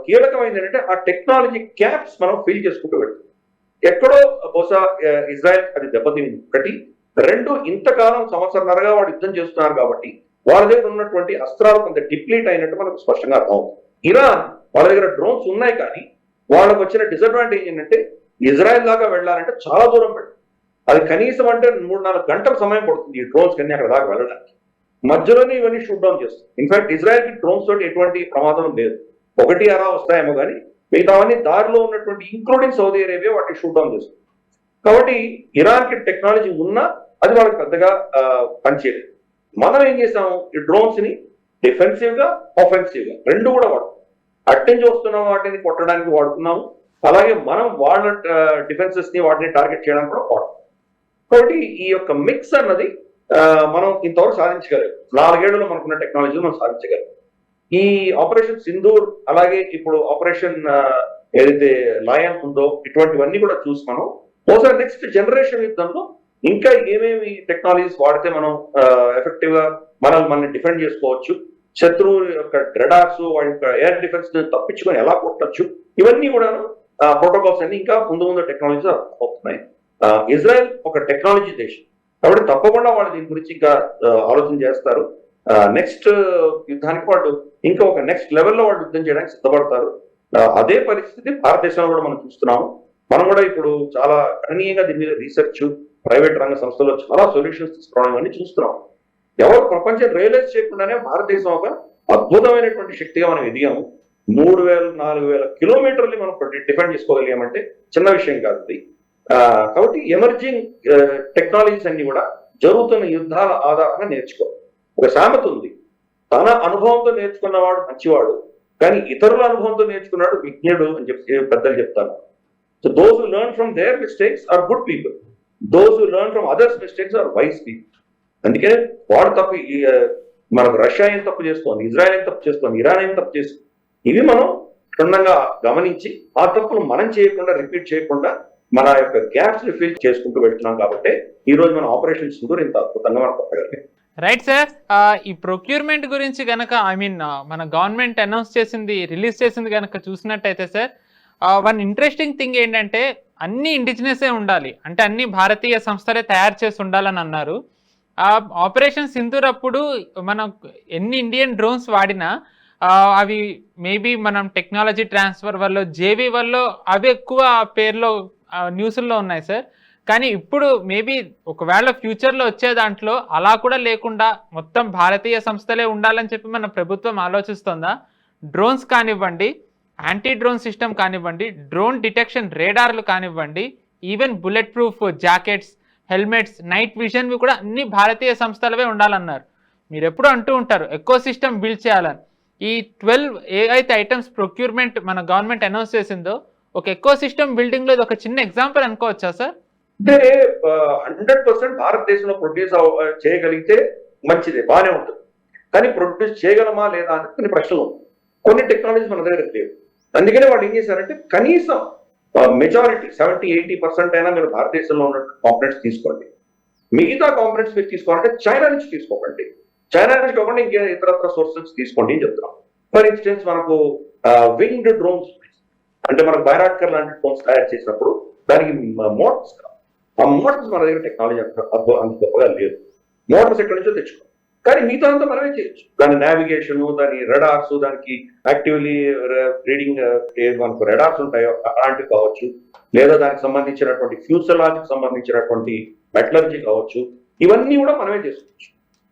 కీలకమైనది ఏంటంటే ఆ టెక్నాలజీ క్యాప్స్ మనం ఫిల్ చేసుకుంటూ వెళ్తాం. ఎక్కడో బహుశా ఇజ్రాయెల్ అది దెబ్బతింది. ఒకటి, రెండు, ఇంతకాలం సంవత్సరంన్నరగా వాడు యుద్ధం చేస్తున్నారు కాబట్టి వాళ్ళ దగ్గర ఉన్నటువంటి అస్త్రాలు కొంత డిప్లీట్ అయినట్టు మనకు స్పష్టంగా అర్థమవుతుంది. ఇరాన్ వాళ్ళ దగ్గర డ్రోన్స్ ఉన్నాయి, కానీ వాళ్ళకు వచ్చిన డిసడ్వాంటేజ్ ఏంటంటే ఇజ్రాయెల్ దాకా వెళ్ళాలంటే చాలా దూరం పడుతుంది. అది కనీసం అంటే 3-4 గంటల సమయం పడుతుంది ఈ డ్రోన్స్ కన్నీ అక్కడ దాకా వెళ్ళడానికి. మధ్యలోనే ఇవన్నీ షూట్ డౌన్ చేస్తుంది. ఇన్ఫాక్ట్ ఇజ్రాయెల్ కి డ్రోన్స్ తోటి ఎటువంటి ప్రమాదం లేదు, ఒకటి అలా వస్తాయేమో కానీ మిగతావన్నీ దారిలో ఉన్నటువంటి ఇంక్లూడింగ్ సౌదీ అరేబియా వాటిని షూట్ డౌన్ చేస్తుంది. కాబట్టి ఇరాన్ కి టెక్నాలజీ ఉన్నా అది వాళ్ళకి పెద్దగా పనిచేయలేదు. మనం ఏం చేసాము, ఈ డ్రోన్స్ ని డిఫెన్సివ్ గా ఆఫెన్సివ్ గా రెండు కూడా వాడుతున్నాం. అట్టెంచి వస్తున్న వాటిని కొట్టడానికి వాడుతున్నాము, అలాగే మనం వాళ్ళ డిఫెన్సెస్ ని వాటిని టార్గెట్ చేయడానికి కూడా వాడుతున్నాం. కాబట్టి ఈ యొక్క మిక్స్ అన్నది మనం ఇంతవరకు సాధించగలం. 4 ఏళ్లలో మనకున్న టెక్నాలజీ మనం సాధించగలం. ఈ ఆపరేషన్ సింధూర్, అలాగే ఇప్పుడు ఆపరేషన్ ఏదైతే లయన్ ఉందో, ఇటువంటివన్నీ కూడా చూసి మనం బహుశా నెక్స్ట్ జనరేషన్ యుద్ధంలో ఇంకా ఏమేమి టెక్నాలజీస్ వాడితే మనం ఎఫెక్టివ్ గా మనల్ని డిఫెండ్ చేసుకోవచ్చు, శత్రువు యొక్క రెడార్స్ వాడి యొక్క ఎయిర్ డిఫెన్స్ తప్పించుకొని ఎలా కొట్టచ్చు, ఇవన్నీ కూడా ప్రోటోకాల్స్ అన్ని ఇంకా ముందు టెక్నాలజీస్ అవుతున్నాయి. ఇజ్రాయెల్ ఒక టెక్నాలజీ దేశం కాబట్టి తప్పకుండా వాళ్ళు దీని గురించి ఇంకా ఆలోచన చేస్తారు. నెక్స్ట్ యుద్ధానికి వాళ్ళు ఇంకా ఒక నెక్స్ట్ లెవెల్లో వాళ్ళు యుద్ధం చేయడానికి సిద్ధపడతారు. అదే పరిస్థితి భారతదేశంలో కూడా మనం చూస్తున్నాము. మనం కూడా ఇప్పుడు చాలా గణనీయంగా దీని మీద రీసెర్చ్, ప్రైవేట్ రంగ సంస్థల్లో చాలా సొల్యూషన్స్ తీసుకోవడం అన్ని చూస్తున్నాం. ఎవరు ప్రపంచం రియలైజ్ చేయకుండానే భారతదేశం ఒక అద్భుతమైనటువంటి శక్తిగా మనం ఎదిగాము. 3000-4000 కిలోమీటర్లు మనం డిఫెండ్ చేసుకోగలిగామంటే చిన్న విషయం కాదు ఇది. కాబట్టి ఎమర్జింగ్ టెక్నాలజీస్ అన్ని కూడా జరుగుతున్న యుద్ధాల ఆధారంగా నేర్చుకోవాలి. ఒక సామెత ఉంది, తన అనుభవంతో నేర్చుకున్నవాడు మంచివాడు, కానీ ఇతరుల అనుభవంతో నేర్చుకున్నాడు విజ్ఞుడు అని చెప్పి పెద్దలు చెప్తారు. So those who learn from there mistakes are good people, those who learn from others mistakes are wise people. అందుకే వాడు తప్పు, మనకు రష్యా ఏం తప్పు చేస్తోంది, ఇజ్రాయెల్ ఏం తప్పు చేస్తోంది, ఇరాన్ ఏం తప్పు చేస్తుంది, ఇవి మనం క్షుణ్ణంగా గమనించి ఆ తప్పులు మనం చేయకుండా, రిపీట్ చేయకుండా మన యొక్క గ్యాప్స్ ని ఫిల్ చేసుకుంటూ వెళ్తున్నాం. కాబట్టి ఈ రోజు మన ఆపరేషన్ సింధూర్ ఇంత అద్భుతంగా మనం కొట్టగలిగాం. రైట్ సార్, ఈ ప్రొక్యూర్మెంట్ గురించి కనుక మన గవర్నమెంట్ అనౌన్స్ చేసింది, రిలీజ్ చేసింది కనుక చూసినట్టయితే సార్, వన్ ఇంట్రెస్టింగ్ థింగ్ ఏంటంటే అన్ని ఇండిజినసే ఉండాలి, అంటే అన్ని భారతీయ సంస్థలే తయారు చేసి ఉండాలని అన్నారు. ఆపరేషన్ సింధూర్ అప్పుడు మనం ఎన్ని ఇండియన్ డ్రోన్స్ వాడినా అవి మేబీ మనం టెక్నాలజీ ట్రాన్స్ఫర్ వల్ల, జేవీ వల్ల అవి ఎక్కువ పేర్లో న్యూస్ల్లో ఉన్నాయి సార్. కానీ ఇప్పుడు మేబీ ఒకవేళ ఫ్యూచర్లో వచ్చే దాంట్లో అలా కూడా లేకుండా మొత్తం భారతీయ సంస్థలే ఉండాలని చెప్పి మన ప్రభుత్వం ఆలోచిస్తుందా? డ్రోన్స్ కానివ్వండి, యాంటీ డ్రోన్ సిస్టమ్ కానివ్వండి, డ్రోన్ డిటెక్షన్ రేడార్లు కానివ్వండి, even bullet proof jackets, helmets, night విజన్వి కూడా అన్ని భారతీయ సంస్థలవే ఉండాలన్నారు. మీరు ఎప్పుడు అంటూ ఉంటారు ఎకో సిస్టమ్ బిల్డ్ చేయాలని. ఈ 12 ఏవైతే ఐటమ్స్ ప్రొక్యూర్మెంట్ మన గవర్నమెంట్ అనౌన్స్ చేసిందో, ఒక ఎకో సిస్టమ్ బిల్డింగ్ లో ఇది ఒక చిన్న ఎగ్జాంపుల్ అనుకోవచ్చా సార్? అంటే 100% భారతదేశంలో ప్రొడ్యూస్ చేయగలిగితే మంచిదే, బాగానే ఉంటుంది. కానీ ప్రొడ్యూస్ చేయగలమా లేదా అని కొన్ని ప్రశ్నలు ఉన్నాయి. కొన్ని టెక్నాలజీస్ మన దగ్గర లేవు. అందుకనే వాళ్ళు ఏం చేశారంటే కనీసం మెజారిటీ 70-80% అయినా మీరు భారతదేశంలో ఉన్న కాంపనెంట్స్ తీసుకోండి. మిగతా కాంపనెంట్స్ మీరు తీసుకోవాలంటే చైనా నుంచి తీసుకోకండి. చైనా నుంచి కాకుండా ఇంకా ఇతరత్ర సోర్సెస్ తీసుకోండి అని చెప్తున్నాం. ఫర్ ఇన్స్టెన్స్ మనకు వింగ్డ్ డ్రోన్స్, అంటే మనకు బైరాట్కర్ లాంటి డ్రోన్స్ తయారు చేసినప్పుడు దానికి మోటార్స్ కావాలి. ఆ మోటార్స్ మన దగ్గర టెక్నాలజీ అంత గొప్పగా లేదు. మోటార్స్ ఎక్కడి నుంచో తెచ్చుకోవాలి, కానీ మిగతా అంతా మనమే చేయొచ్చు. దాని నావిగేషన్, దాని రెడార్స్, దానికి యాక్టివ్లీ రీడింగ్ మనకు రెడార్స్ ఉంటాయో అలాంటివి కావచ్చు, లేదా దానికి సంబంధించినటువంటి ఫ్యూసలాజ్కి సంబంధించినటువంటి మెటలర్జీ కావచ్చు, ఇవన్నీ కూడా మనమే చేసుకోవచ్చు.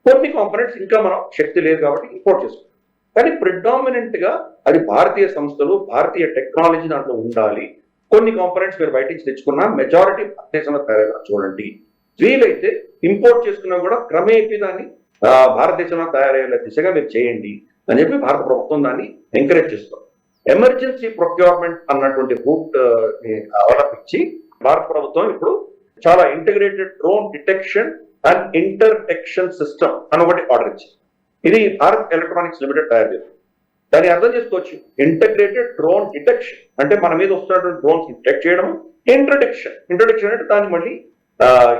కొన్ని కాంపనెంట్స్ ఇంకా మనం శక్తి లేదు కాబట్టి ఇంపోర్ట్ చేసుకోవచ్చు. కానీ ప్రిడామినెంట్ గా అది భారతీయ సంస్థలు, భారతీయ టెక్నాలజీ దాంట్లో ఉండాలి. కొన్ని కాంపనెంట్స్ మీరు బయట నుంచి తెచ్చుకున్నా మెజారిటీ భారతదేశంలో తయారయ్యేలా చూడండి. వీలైతే ఇంపోర్ట్ చేసుకున్నా కూడా క్రమేపీ దాన్ని భారతదేశంలో తయారయ్యే దిశగా మీరు చేయండి అని చెప్పి భారత ప్రభుత్వం దాన్ని ఎంకరేజ్ చేస్తుంది. ఎమర్జెన్సీ ప్రొక్యూర్మెంట్ అన్నటువంటి రూట్ అవలంబించి భారత ప్రభుత్వం ఇప్పుడు చాలా integrated drone detection and interdiction system అని ఒకటి ఆర్డర్ ఇచ్చింది. ఇది భారత్ ఎలక్ట్రానిక్స్ లిమిటెడ్ తయారు చేస్తుంది. దాన్ని అర్థం చేసుకోవచ్చు, ఇంటగ్రేటెడ్ డ్రోన్ డిటెక్షన్ అంటే మన మీద వస్తున్నటువంటి డ్రోన్స్ డిటెక్ట్ చేయడం, ఇంటర్డెక్షన్ అంటే దాన్ని మళ్ళీ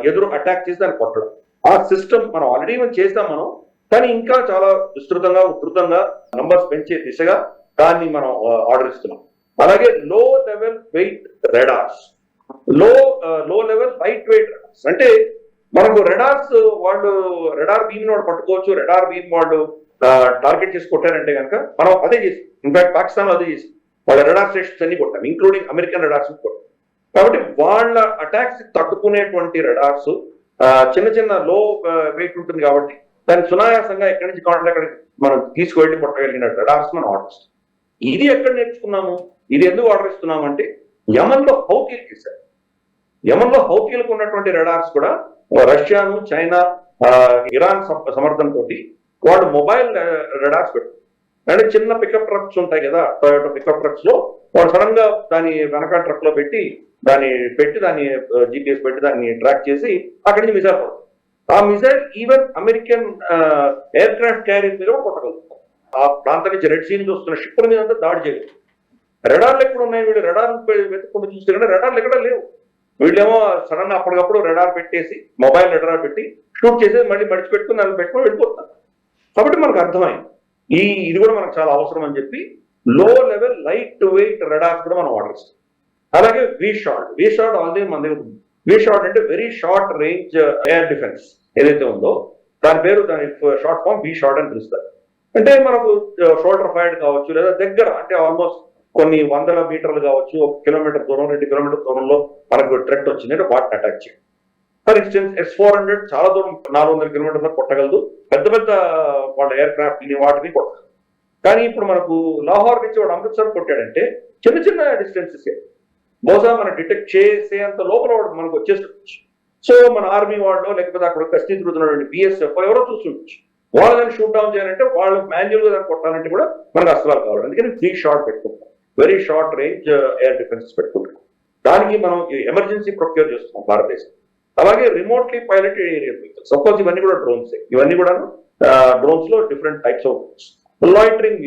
ఎదురు అటాక్ చేసి దాన్ని కొట్టడం. ఆ సిస్టమ్ మనం ఆల్రెడీ చేసాం మనం, కానీ ఇంకా చాలా విస్తృతంగా ఉధృతంగా నంబర్స్ పెంచే దిశగా దాన్ని మనం ఆర్డర్ ఇస్తున్నాం. అలాగే లో లెవెల్ వెయిట్ రెడార్స్, లో లెవెల్ లైట్ వెయిట్ రెడార్స్ అంటే మనకు రెడార్స్ వాళ్ళు రెడార్ బీమ్ వాడు పట్టుకోవచ్చు, రెడార్ బీమ్ వాళ్ళు టార్గెట్ చేసి కొట్టారంటే కనుక మనం అదే చేసి, ఇన్ఫాక్ట్ పాకిస్తాన్ లో అదే చేసి వాళ్ళ రెడార్ స్టేషన్స్ అన్ని కొట్టాం, ఇంక్లూడింగ్ అమెరికన్ రెడార్స్ కొట్టాం. కాబట్టి వాళ్ళ అటాక్స్ తట్టుకునేటువంటి రెడార్స్ చిన్న చిన్న లో వెయిట్ ఉంటుంది కాబట్టి దాన్ని సునాయాసంగా ఎక్కడి నుంచి కావాలంటే అక్కడికి మనం తీసుకువెళ్ళి కొట్టగలిగిన రెడార్స్ మనం ఆర్డర్ ఇస్తాం. ఇది ఎక్కడ నేర్చుకున్నాము, ఇది ఎందుకు ఆర్డర్ ఇస్తున్నాము అంటే యమన్ లో హౌతీలకు ఇస్తారు. యమన్ లో హౌతీలకు ఉన్నటువంటి రెడార్స్ కూడా రష్యాను, చైనా, ఇరాన్ సమర్థంతో వాళ్ళు మొబైల్ రెడార్స్ పెట్టారు. అంటే చిన్న పికప్ ట్రక్స్ ఉంటాయి కదా, టొయోటా పికప్ ట్రక్స్ లో వాళ్ళు సడన్ గా దాని వెనక ట్రక్ లో పెట్టి దాన్ని జీపీఎస్ పెట్టి దాన్ని ట్రాక్ చేసి అక్కడి నుంచి మిసైల్ పడుతుంది. ఆ missile even American air craft carrier మీద కొట్టగలుగుతాం. ఆ ప్రాంతం నుంచి రెడ్ సీ నుంచి వస్తున్న షిప్పుల మీద అంతా దాడి చేయగలరు. రెడార్లు ఎక్కడ ఉన్నాయి, వీళ్ళు రెడార్ వెతుక్కుంటూ చూస్తే కానీ రెడార్లు ఎక్కడ లేవు. వీళ్ళేమో సడన్ గా అప్పటికప్పుడు రెడార్ పెట్టేసి మొబైల్ రెడార్ పెట్టి షూట్ చేసేది మళ్ళీ మడిచిపెట్టుకుని దాన్ని పెట్టుకుని వెళ్ళిపోతున్నారు. కాబట్టి మనకు అర్థమైంది ఇది కూడా మనకు చాలా అవసరం అని చెప్పి లో లెవెల్ లైట్ వెయిట్ రెడార్స్ కూడా మనం ఆర్డర్ ఇస్తాం. అలాగే వీషార్డ్ ఆల్రెడీ మన దగ్గర ఉంది. వీషార్డ్ అంటే very short range air defence ఏదైతే ఉందో దాని షార్ట్ ఫామ్ వీషార్డ్ అని పిలుస్తారు. అంటే మనకు షోల్డర్ ఫైర్డ్ కావచ్చు, లేదా దగ్గర అంటే ఆల్మోస్ట్ కొన్ని వందల మీటర్లు కావచ్చు, 1 కిలోమీటర్ దూరం, 2 కిలోమీటర్ దూరంలో మనకు థ్రెట్ వచ్చింది అంటే వాటిని అటాక్ చేయండి. ఫర్ ఇన్స్టెన్స్ S-400 చాలా దూరం 400 కిలోమీటర్ల కొట్టగలదు, పెద్ద వాళ్ళ ఎయిర్ క్రాఫ్ట్ వాటిని కొట్టగలదు. కానీ ఇప్పుడు మనకు లాహోర్ నుంచి వాడు అమృత్సర్ కొట్టాడంటే చిన్న చిన్న డిస్టెన్సెస్ బహుశా మనం డిటెక్ట్ చేసేంత లోపల వాడు మనకు వచ్చేసుకోవచ్చు. సో మన ఆర్మీ వాళ్ళు లేకపోతే అక్కడ కస్తీ తిరుగుతున్నటువంటి BSF ఎవరో చూస్తుండొచ్చు. వాళ్ళు దాన్ని షూట్ డౌన్ చేయాలంటే వాళ్ళు మాన్యువల్ గా దాన్ని కొట్టాలంటే కూడా మనకు అస్త్రాలు కావాలి. అందుకని వీషార్డ్ పెట్టుకుంటాం, very short range air defences పెట్టుకుంటాం. దానికి మనం ఎమర్జెన్సీ ప్రొక్యూర్ చేస్తున్నాం భారతదేశం. అలాగే remotely piloted aerial vehicles, suppose ఇవన్నీ కూడా డ్రోన్స్, ఇవన్నీ కూడా డ్రోన్స్ లో different types of drones. Loitering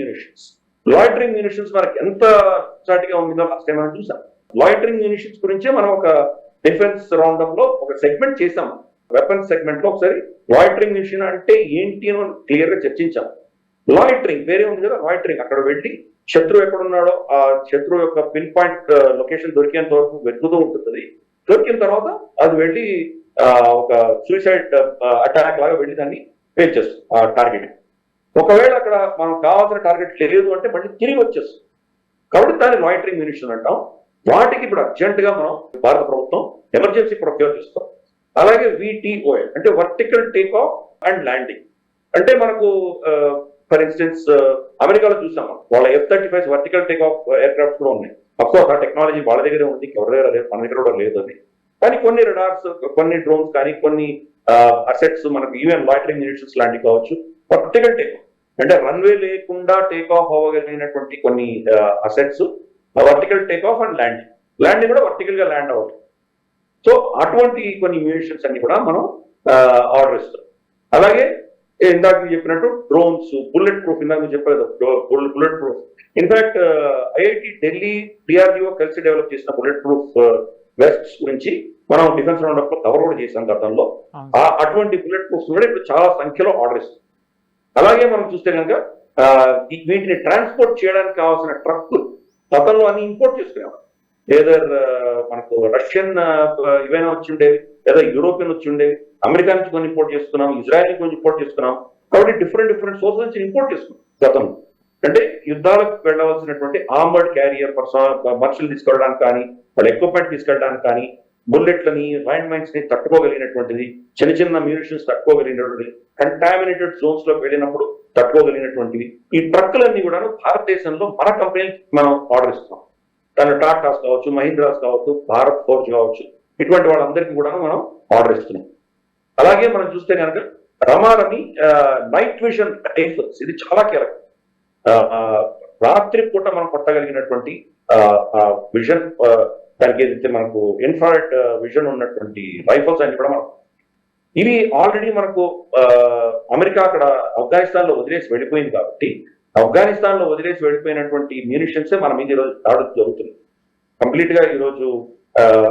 munitions మనకి ఎంత చాటిగా ఉందో లాస్ట్ టైం మనం చూసాం. లాయిటరింగ్ మ్యూనిషన్స్ గురించే మనం ఒక డిఫెన్స్ రౌండప్ లో ఒక సెగ్మెంట్ చేసాం, వెపన్స్ సెగ్మెంట్ లో ఒకసారి లాయిటరింగ్ మ్యూనిషన్ అంటే ఏంటి అని క్లియర్ గా చర్చించాం. లాయిటరింగ్ వేరే ఉంది కదా, లాయిటరింగ్ అక్కడ వెళ్ళి శత్రువు ఎక్కడున్నాడో ఆ శత్రువు యొక్క పిన్ పాయింట్ లొకేషన్ దొరికేంత వరకు వెతుకుతూ ఉంటుంది. దొరికిన తర్వాత అది వెళ్ళి ఒక సూసైడ్ అటాక్ లాగా వెళ్ళి దాన్ని ఫేస్ చేస్తుంది ఆ టార్గెట్. ఒకవేళ అక్కడ మనం కావాల్సిన టార్గెట్ లేదు అంటే మళ్ళీ తిరిగి వచ్చేస్తుంది. కాబట్టి దాన్ని లాయిటరింగ్ మ్యూనిషన్ అంటాం. వాటికి ఇప్పుడు అర్జెంట్ గా మనం భారత ప్రభుత్వం ఎమర్జెన్సీ ప్రొక్యూర్ చేస్తాం. అలాగే VTOL అంటే vertical take of and landing. అంటే మనకు ఫర్ ఇన్స్టెన్స్ అమెరికాలో చూసాం వాళ్ళ F-35 vertical take of air craft కూడా ఉన్నాయి. అఫ్కోర్స్ ఆ టెక్నాలజీ వాళ్ళ దగ్గరే ఉంది, ఎవరి దగ్గర లేదు, మన దగ్గర కూడా లేదు అది. కానీ కొన్ని రెడార్స్, కొన్ని డ్రోన్స్ కానీ కొన్ని అసెట్స్ మనకు ఈవెన్ లాయిటరింగ్ మ్యూనిషన్స్ లాంటివి కావచ్చు, వర్టికల్ టేక్ ఆఫ్ అంటే రన్వే లేకుండా టేక్ ఆఫ్ అవ్వగలిగినటువంటి కొన్ని assets vertical take of and landing కూడా వర్టికల్ గా ల్యాండ్ అవ్వాలి. సో అటువంటి కొన్ని మ్యూనిషన్స్ అన్ని కూడా మనం ఆర్డర్ ఇస్తాం. అలాగే ఇందాక చెప్పినట్టు డ్రోన్స్, బుల్లెట్ ప్రూఫ్, ఇందాక మీరు చెప్పారు bullet proof. In fact IIT Delhi, DRDO కలిసి డెవలప్ చేసిన బుల్లెట్ ప్రూఫ్ వెస్ట్స్ గురించి మనం డిఫెన్స్ రౌండప్ లో కవర్ కూడా చేసాం గతంలో. అటువంటి బుల్లెట్ ప్రూఫ్స్ కూడా ఇప్పుడు చాలా సంఖ్యలో ఆర్డర్ ఇస్తాం. అలాగే మనం చూస్తే కనుక వీటిని ట్రాన్స్పోర్ట్ చేయడానికి కావాల్సిన ట్రక్కులు గతంలో అన్ని ఇంపోర్ట్ చేసుకునేవారు. ఏదర్ మనకు రష్యన్ ఇవైనా వచ్చి ఉండేవి, లేదా యూరోపియన్ వచ్చి ఉండేవి, అమెరికా నుంచి కొన్ని ఇంపోర్ట్ చేసుకున్నాం, ఇజ్రాయెల్ నుంచి కొన్ని ఇంపోర్ట్ చేసుకున్నాం. కాబట్టి డిఫరెంట్ సోర్సెస్ నుంచి ఇంపోర్ట్ చేసుకున్నాం గతంలో. అంటే యుద్ధాలకు వెళ్ళవలసినటువంటి ఆర్మర్డ్ క్యారియర్ మనుషులు తీసుకెళ్ళడానికి కానీ, వాళ్ళ ఎక్విప్మెంట్ తీసుకెళ్ళడానికి కానీ, బుల్లెట్లని, ల్యాండ్ మైన్స్ ని తట్టుకోగలిగినటువంటిది, చిన్న చిన్న మ్యూనిషన్స్ తట్టుకోగలిగినటువంటిది, కంటామినేటెడ్ జోన్స్ లోకి వెళ్ళినప్పుడు తట్టుకోగలిగినటువంటివి ఈ ట్రక్కులన్నీ కూడా భారతదేశంలో మన కంపెనీ మనం ఆర్డర్ ఇస్తున్నాం. దాని టాటాస్ కావచ్చు, మహీంద్రాస్ కావచ్చు, భారత్ ఫోర్జ్ కావచ్చు, ఇటువంటి వాళ్ళందరికీ కూడా మనం ఆర్డర్ ఇస్తున్నాం. అలాగే మనం చూస్తే కనుక రమారమి నైట్ విజన్ రైఫిల్స్, ఇది చాలా కీలకం. రాత్రి పూట మనం కొట్టగలిగినటువంటి విజన్ దానికి ఏదైతే మనకు ఇన్ఫ్రారెడ్ విజన్ ఉన్నటువంటి రైఫల్స్ అన్ని కూడా మనకు ఇవి ఆల్రెడీ మనకు అమెరికా అక్కడ ఆఫ్ఘనిస్తాన్ లో వదిలేసి వెళ్ళిపోయింది కాబట్టి ఆఫ్ఘనిస్తాన్ లో వదిలేసి వెళ్ళిపోయినటువంటి మ్యూనిషన్స్ మన మీద ఈరోజు దాడులు జరుగుతుంది కంప్లీట్ గా ఈరోజు.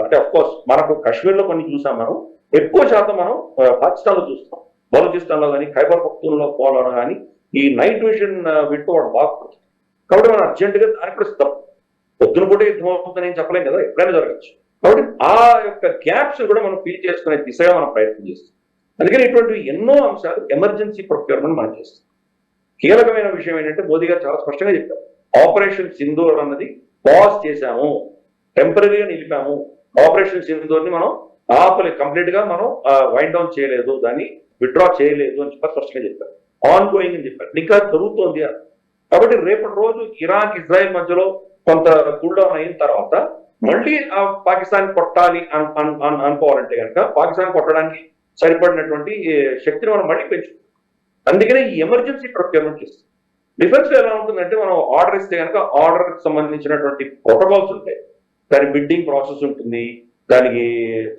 అంటే అఫ్ కోర్స్ మనకు కాశ్మీర్ లో కొన్ని చూసాం, మనం ఎక్కువ శాతం మనం పాకిస్తాన్ లో చూస్తాం, బలూచిస్తాన్ లో కానీ ఖైబర్ పఖ్తూన్ఖవాలో కానీ ఈ నైట్ విజన్ వీటితో వాడు బాగుపడుతుంది. కాబట్టి మనం అర్జెంట్ గా దానికి కూడా సిద్ధం. పొద్దున పూట యుద్ధం అవుతుందని నేను చెప్పలేం కదా, ఎప్పుడైనా జరగచ్చు. కాబట్టి ఆ యొక్క గ్యాప్స్ కూడా మనం ఫిల్ చేసుకునే దిశగా మనం ప్రయత్నం చేస్తాం. అందుకని ఇటువంటి ఎన్నో అంశాలు ఎమర్జెన్సీ ప్రొక్యూర్మెంట్ మనం చేస్తాం. కీలకమైన విషయం ఏంటంటే మోదీ గారు చాలా స్పష్టంగా చెప్పారు, ఆపరేషన్ సింధూర్ అన్నది పాజ్ చేశాము, టెంపరీగా నిలిపాము. ఆపరేషన్ సింధూర్ ని మనం కంప్లీట్ గా మనం వైండ్ డౌన్ చేయలేదు, దాన్ని విత్డ్రా చేయలేదు అని చెప్పి స్పష్టంగా చెప్పారు. ఆన్ గోయింగ్ అని చెప్పారు, ఇంకా జరుగుతోంది అని. కాబట్టి రేపటి రోజు ఇరాన్ ఇజ్రాయెల్ మధ్యలో కొంత కూల్ డౌన్ అయిన తర్వాత మళ్ళీ ఆ పాకిస్తాన్ కొట్టాలి అనుకోవాలంటే కనుక పాకిస్తాన్ కొట్టడానికి సరిపడినటువంటి శక్తిని మనం మళ్ళీ పెంచుకుంటాం. అందుకనే ఈ ఎమర్జెన్సీ ప్రొక్యూర్మెంట్ చేస్తాం. డిఫెన్స్ లో ఎలా ఉంటుందంటే మనం ఆర్డర్ ఇస్తే కనుక ఆర్డర్ కి సంబంధించినటువంటి ప్రోటోకాల్స్ ఉంటాయి, దాని బిడ్డింగ్ ప్రాసెస్ ఉంటుంది, దానికి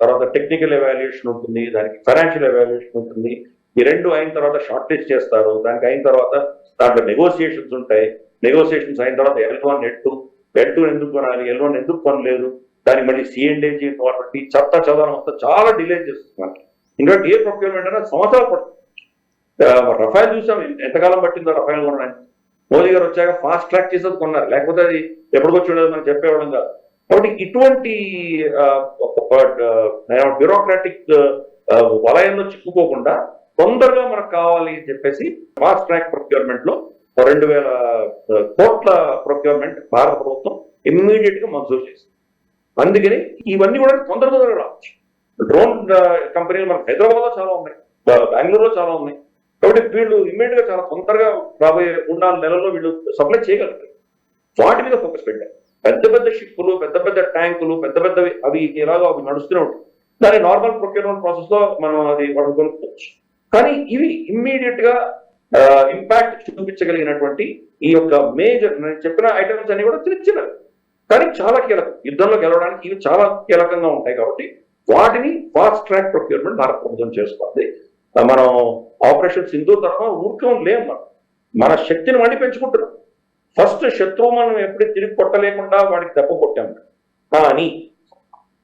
తర్వాత టెక్నికల్ ఎవాల్యుయేషన్ ఉంటుంది, దానికి ఫైనాన్షియల్ ఎవాల్యుయేషన్ ఉంటుంది. ఈ రెండు అయిన తర్వాత షార్ట్ లిస్ట్ చేస్తారు, దానికి అయిన తర్వాత దాంట్లో నెగోసియేషన్స్ ఉంటాయి. నెగోసియేషన్స్ అయిన తర్వాత L1 L2 ఎందుకు కొనాలి, L1 ఎందుకు కొనలేదు, దానికి మళ్ళీ C&AG కాబట్టి చదవడం అంతా చాలా డిలే చేస్తుంది మనకి. ఇంకా ఏ ప్రొక్యూర్మెంట్ అయినా సంవత్సరాలు పడుతుంది. రఫాయల్ చూసాం, ఎంతకాలం పట్టిందో రఫాయల్ కొనడానికి. మోదీ గారు వచ్చాక ఫాస్ట్ ట్రాక్ చేసేది కొన్నారు, లేకపోతే అది ఎప్పటికొచ్చి ఉండదు మనం చెప్పేవాళ్ళం కాదు. కాబట్టి ఇటువంటి బ్యూరోక్రాటిక్ వలయంలో చిక్కుకోకుండా తొందరగా మనకు కావాలి అని చెప్పేసి ఫాస్ట్ ట్రాక్ ప్రొక్యూర్మెంట్ లో 2000 కోట్ల ప్రొక్యూర్మెంట్ భారత ప్రభుత్వం ఇమ్మీడియట్ గా మంజూరు చేసింది. అందుకని ఇవన్నీ కూడా తొందరగా రావచ్చు. డ్రోన్ కంపెనీలు మనకు హైదరాబాద్ లో చాలా ఉన్నాయి, బెంగళూరులో చాలా ఉన్నాయి. కాబట్టి వీళ్ళు ఇమ్మీడియట్ గా చాలా తొందరగా రాబోయే 3-4 నెలల్లో వీళ్ళు సప్లై చేయగలుగుతారు. వాటి మీద ఫోకస్ పెట్టారు. పెద్ద పెద్ద షిప్పులు, పెద్ద పెద్ద ట్యాంకులు, పెద్ద పెద్దవి అవి ఎలాగో అవి నడుస్తూనే ఉంటాయి. దాని నార్మల్ ప్రొక్యూర్మెంట్ ప్రాసెస్ లో మనం అది వాళ్ళు కొనుక్కోవచ్చు. కానీ ఇవి ఇమ్మీడియట్ గా ఇంపాక్ట్ చూపించగలిగినటువంటి ఈ యొక్క మేజర్ నేను చెప్పిన ఐటమ్స్ అన్ని కూడా చిన్నవి కానీ చాలా కీలకం. యుద్ధంలో గెలవడానికి ఇవి చాలా కీలకంగా ఉంటాయి. కాబట్టి వాటిని ఫాస్ట్ ట్రాక్ ప్రొక్యూర్మెంట్ భారత ప్రభుత్వం చేసుకోవాలి. మనం ఆపరేషన్ సింధూర్ తర్వాత ఊరికం లేం, మన శక్తిని మళ్ళీ పెంచుకుంటున్నాం. ఫస్ట్ శత్రువు మనం ఎప్పుడు తిరిగి కొట్టలేకుండా వాడికి దెబ్బ కొట్టాము, కానీ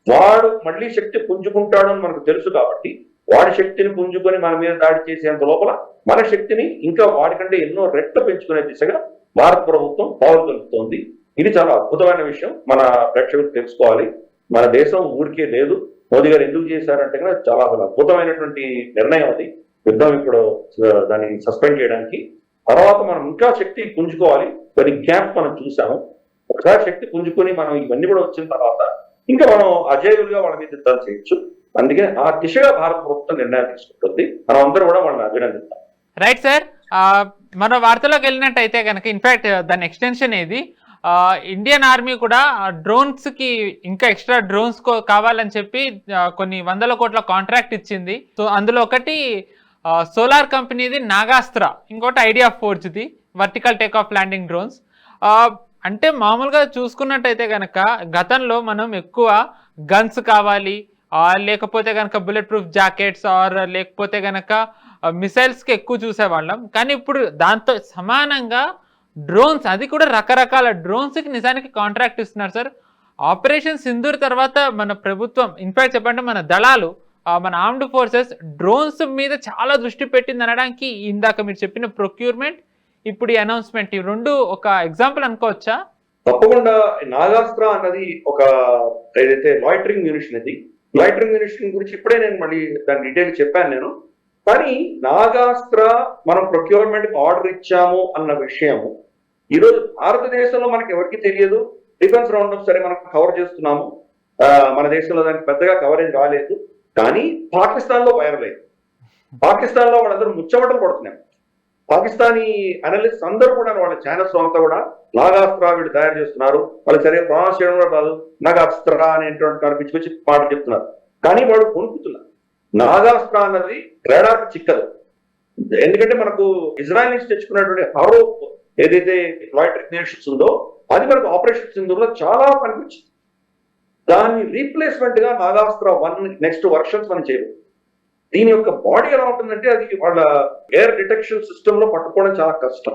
వాడు మళ్ళీ శక్తి పుంజుకుంటాడు అని మనకు తెలుసు. కాబట్టి వాడి శక్తిని పుంజుకొని మన మీద దాడి చేసేంత లోపల మన శక్తిని ఇంకా వాడికంటే ఎన్నో రెట్లు పెంచుకునే దిశగా భారత ప్రభుత్వం పావులు కలుపుతోంది. ఇది చాలా అద్భుతమైన విషయం, మన ప్రేక్షకులు తెలుసుకోవాలి. మన దేశం ఊరికే లేదు. మోదీ గారు ఎందుకు చేశారంటే కూడా చాలా అద్భుతమైనటువంటి నిర్ణయం అది. యుద్ధం ఇప్పుడు దాన్ని సస్పెండ్ చేయడానికి తర్వాత మనం ఇంకా శక్తి పుంజుకోవాలి. కొన్ని గ్యాప్ మనం చూసాము. ఒకసారి శక్తి పుంజుకొని మనం ఇవన్నీ కూడా వచ్చిన తర్వాత ఇంకా మనం అజేయులుగా వాళ్ళ మీద యుద్ధాలు చేయొచ్చు. అందుకని ఆ దిశగా భారత ప్రభుత్వం నిర్ణయం తీసుకుంటుంది. మనం అందరూ కూడా వాళ్ళని అభినందిస్తాం. రైట్ సార్, మన వార్తలోకి వెళ్ళినట్టయితే కనుక ఇన్ఫాక్ట్ దాని ఎక్స్టెన్షన్ ఏది ఇండియన్ ఆర్మీ కూడా డ్రోన్స్ కి ఇంకా ఎక్స్ట్రా డ్రోన్స్ కావాలని చెప్పి కొన్ని 100 కోట్ల కాంట్రాక్ట్ ఇచ్చింది. సో అందులో ఒకటి సోలార్ కంపెనీది నాగాస్త్ర, ఇంకోటి ఐడియా ఫోర్జ్ది vertical take off landing drones. అంటే మామూలుగా చూసుకున్నట్టయితే కనుక గతంలో మనం ఎక్కువ గన్స్ కావాలి, లేకపోతే కనుక బుల్లెట్ ప్రూఫ్ జాకెట్స్ లేకపోతే కనుక మిసైల్స్కి ఎక్కువ చూసేవాళ్ళం. కానీ ఇప్పుడు దాంతో సమానంగా డ్రోన్స్, అది కూడా రకరకాల డ్రోన్స్కి నిజానికి కాంట్రాక్ట్ ఇస్తున్నారు సార్. ఆపరేషన్ సింధూర్ తర్వాత మన ప్రభుత్వం ఇన్ఫాక్ట్ చెప్పండి మన దళాలు మన ఆర్మ్డ్ ఫోర్సెస్ డ్రోన్స్ మీద చాలా దృష్టి పెట్టింది అనడానికి ఇందాక మీరు చెప్పిన ప్రొక్యూర్మెంట్, ఇప్పుడు ఈ అనౌన్స్మెంట్, ఈ రెండు ఒక ఎగ్జాంపుల్ అనుకోవచ్చా? తప్పకుండా. నాగాస్త్ర అన్నది ఒక ఏదైతే లాయిటరింగ్ మ్యూనిషన్, అది లాయిటరింగ్ మ్యూనిషన్ గురించి ఇప్పుడే నేను మళ్ళీ దాని డీటెయిల్ చెప్పాను నేను. కానీ నాగాస్త్ర మనం ప్రొక్యూర్మెంట్ ఆర్డర్ ఇచ్చాము అన్న విషయము ఈరోజు భారతదేశంలో మనకి ఎవరికి తెలియదు. డిఫెన్స్ రౌండప్ సరే మనం కవర్ చేస్తున్నాము, మన దేశంలో దానికి పెద్దగా కవరేజ్ రాలేదు. కానీ పాకిస్తాన్ లో వైరల్ అయింది. పాకిస్తాన్ లో వాళ్ళందరూ ముచ్చమటలు పడుతున్నారు. పాకిస్తానీ అనలిస్ట్ అందరూ కూడా వాళ్ళ ఛానల్స్ అంతా కూడా నాగాస్త్ర వీళ్ళు తయారు చేస్తున్నారు, వాళ్ళు సరిగ్గా ప్రొనౌన్స్ చేయడం కూడా కాదు, నాగాస్త్ర అనేటువంటి పిచ్చి పిచ్చి మాటలు చెప్తున్నారు. కానీ వాడు కొనుక్కుతున్నారు. నాగాస్త్ర అన్నది రేడార్కి చిక్కదు. ఎందుకంటే మనకు ఇజ్రాయెల్ నుంచి తెచ్చుకున్నటువంటి హారో ఏదైతే లాయిటరింగ్ మ్యూనిషన్స్ ఉందో అది మనకు ఆపరేషన్ సింధూర్లో చాలా పనికొచ్చింది. దాని రీప్లేస్మెంట్ గా నాగాస్త్ర 1 నెక్స్ట్ వర్షన్స్ మనం చేయలేదు. దీని యొక్క బాడీ ఎలా ఉంటుందంటే అది వాళ్ళ ఎయిర్ డిటెక్షన్ సిస్టమ్ లో పట్టుకోవడం చాలా కష్టం.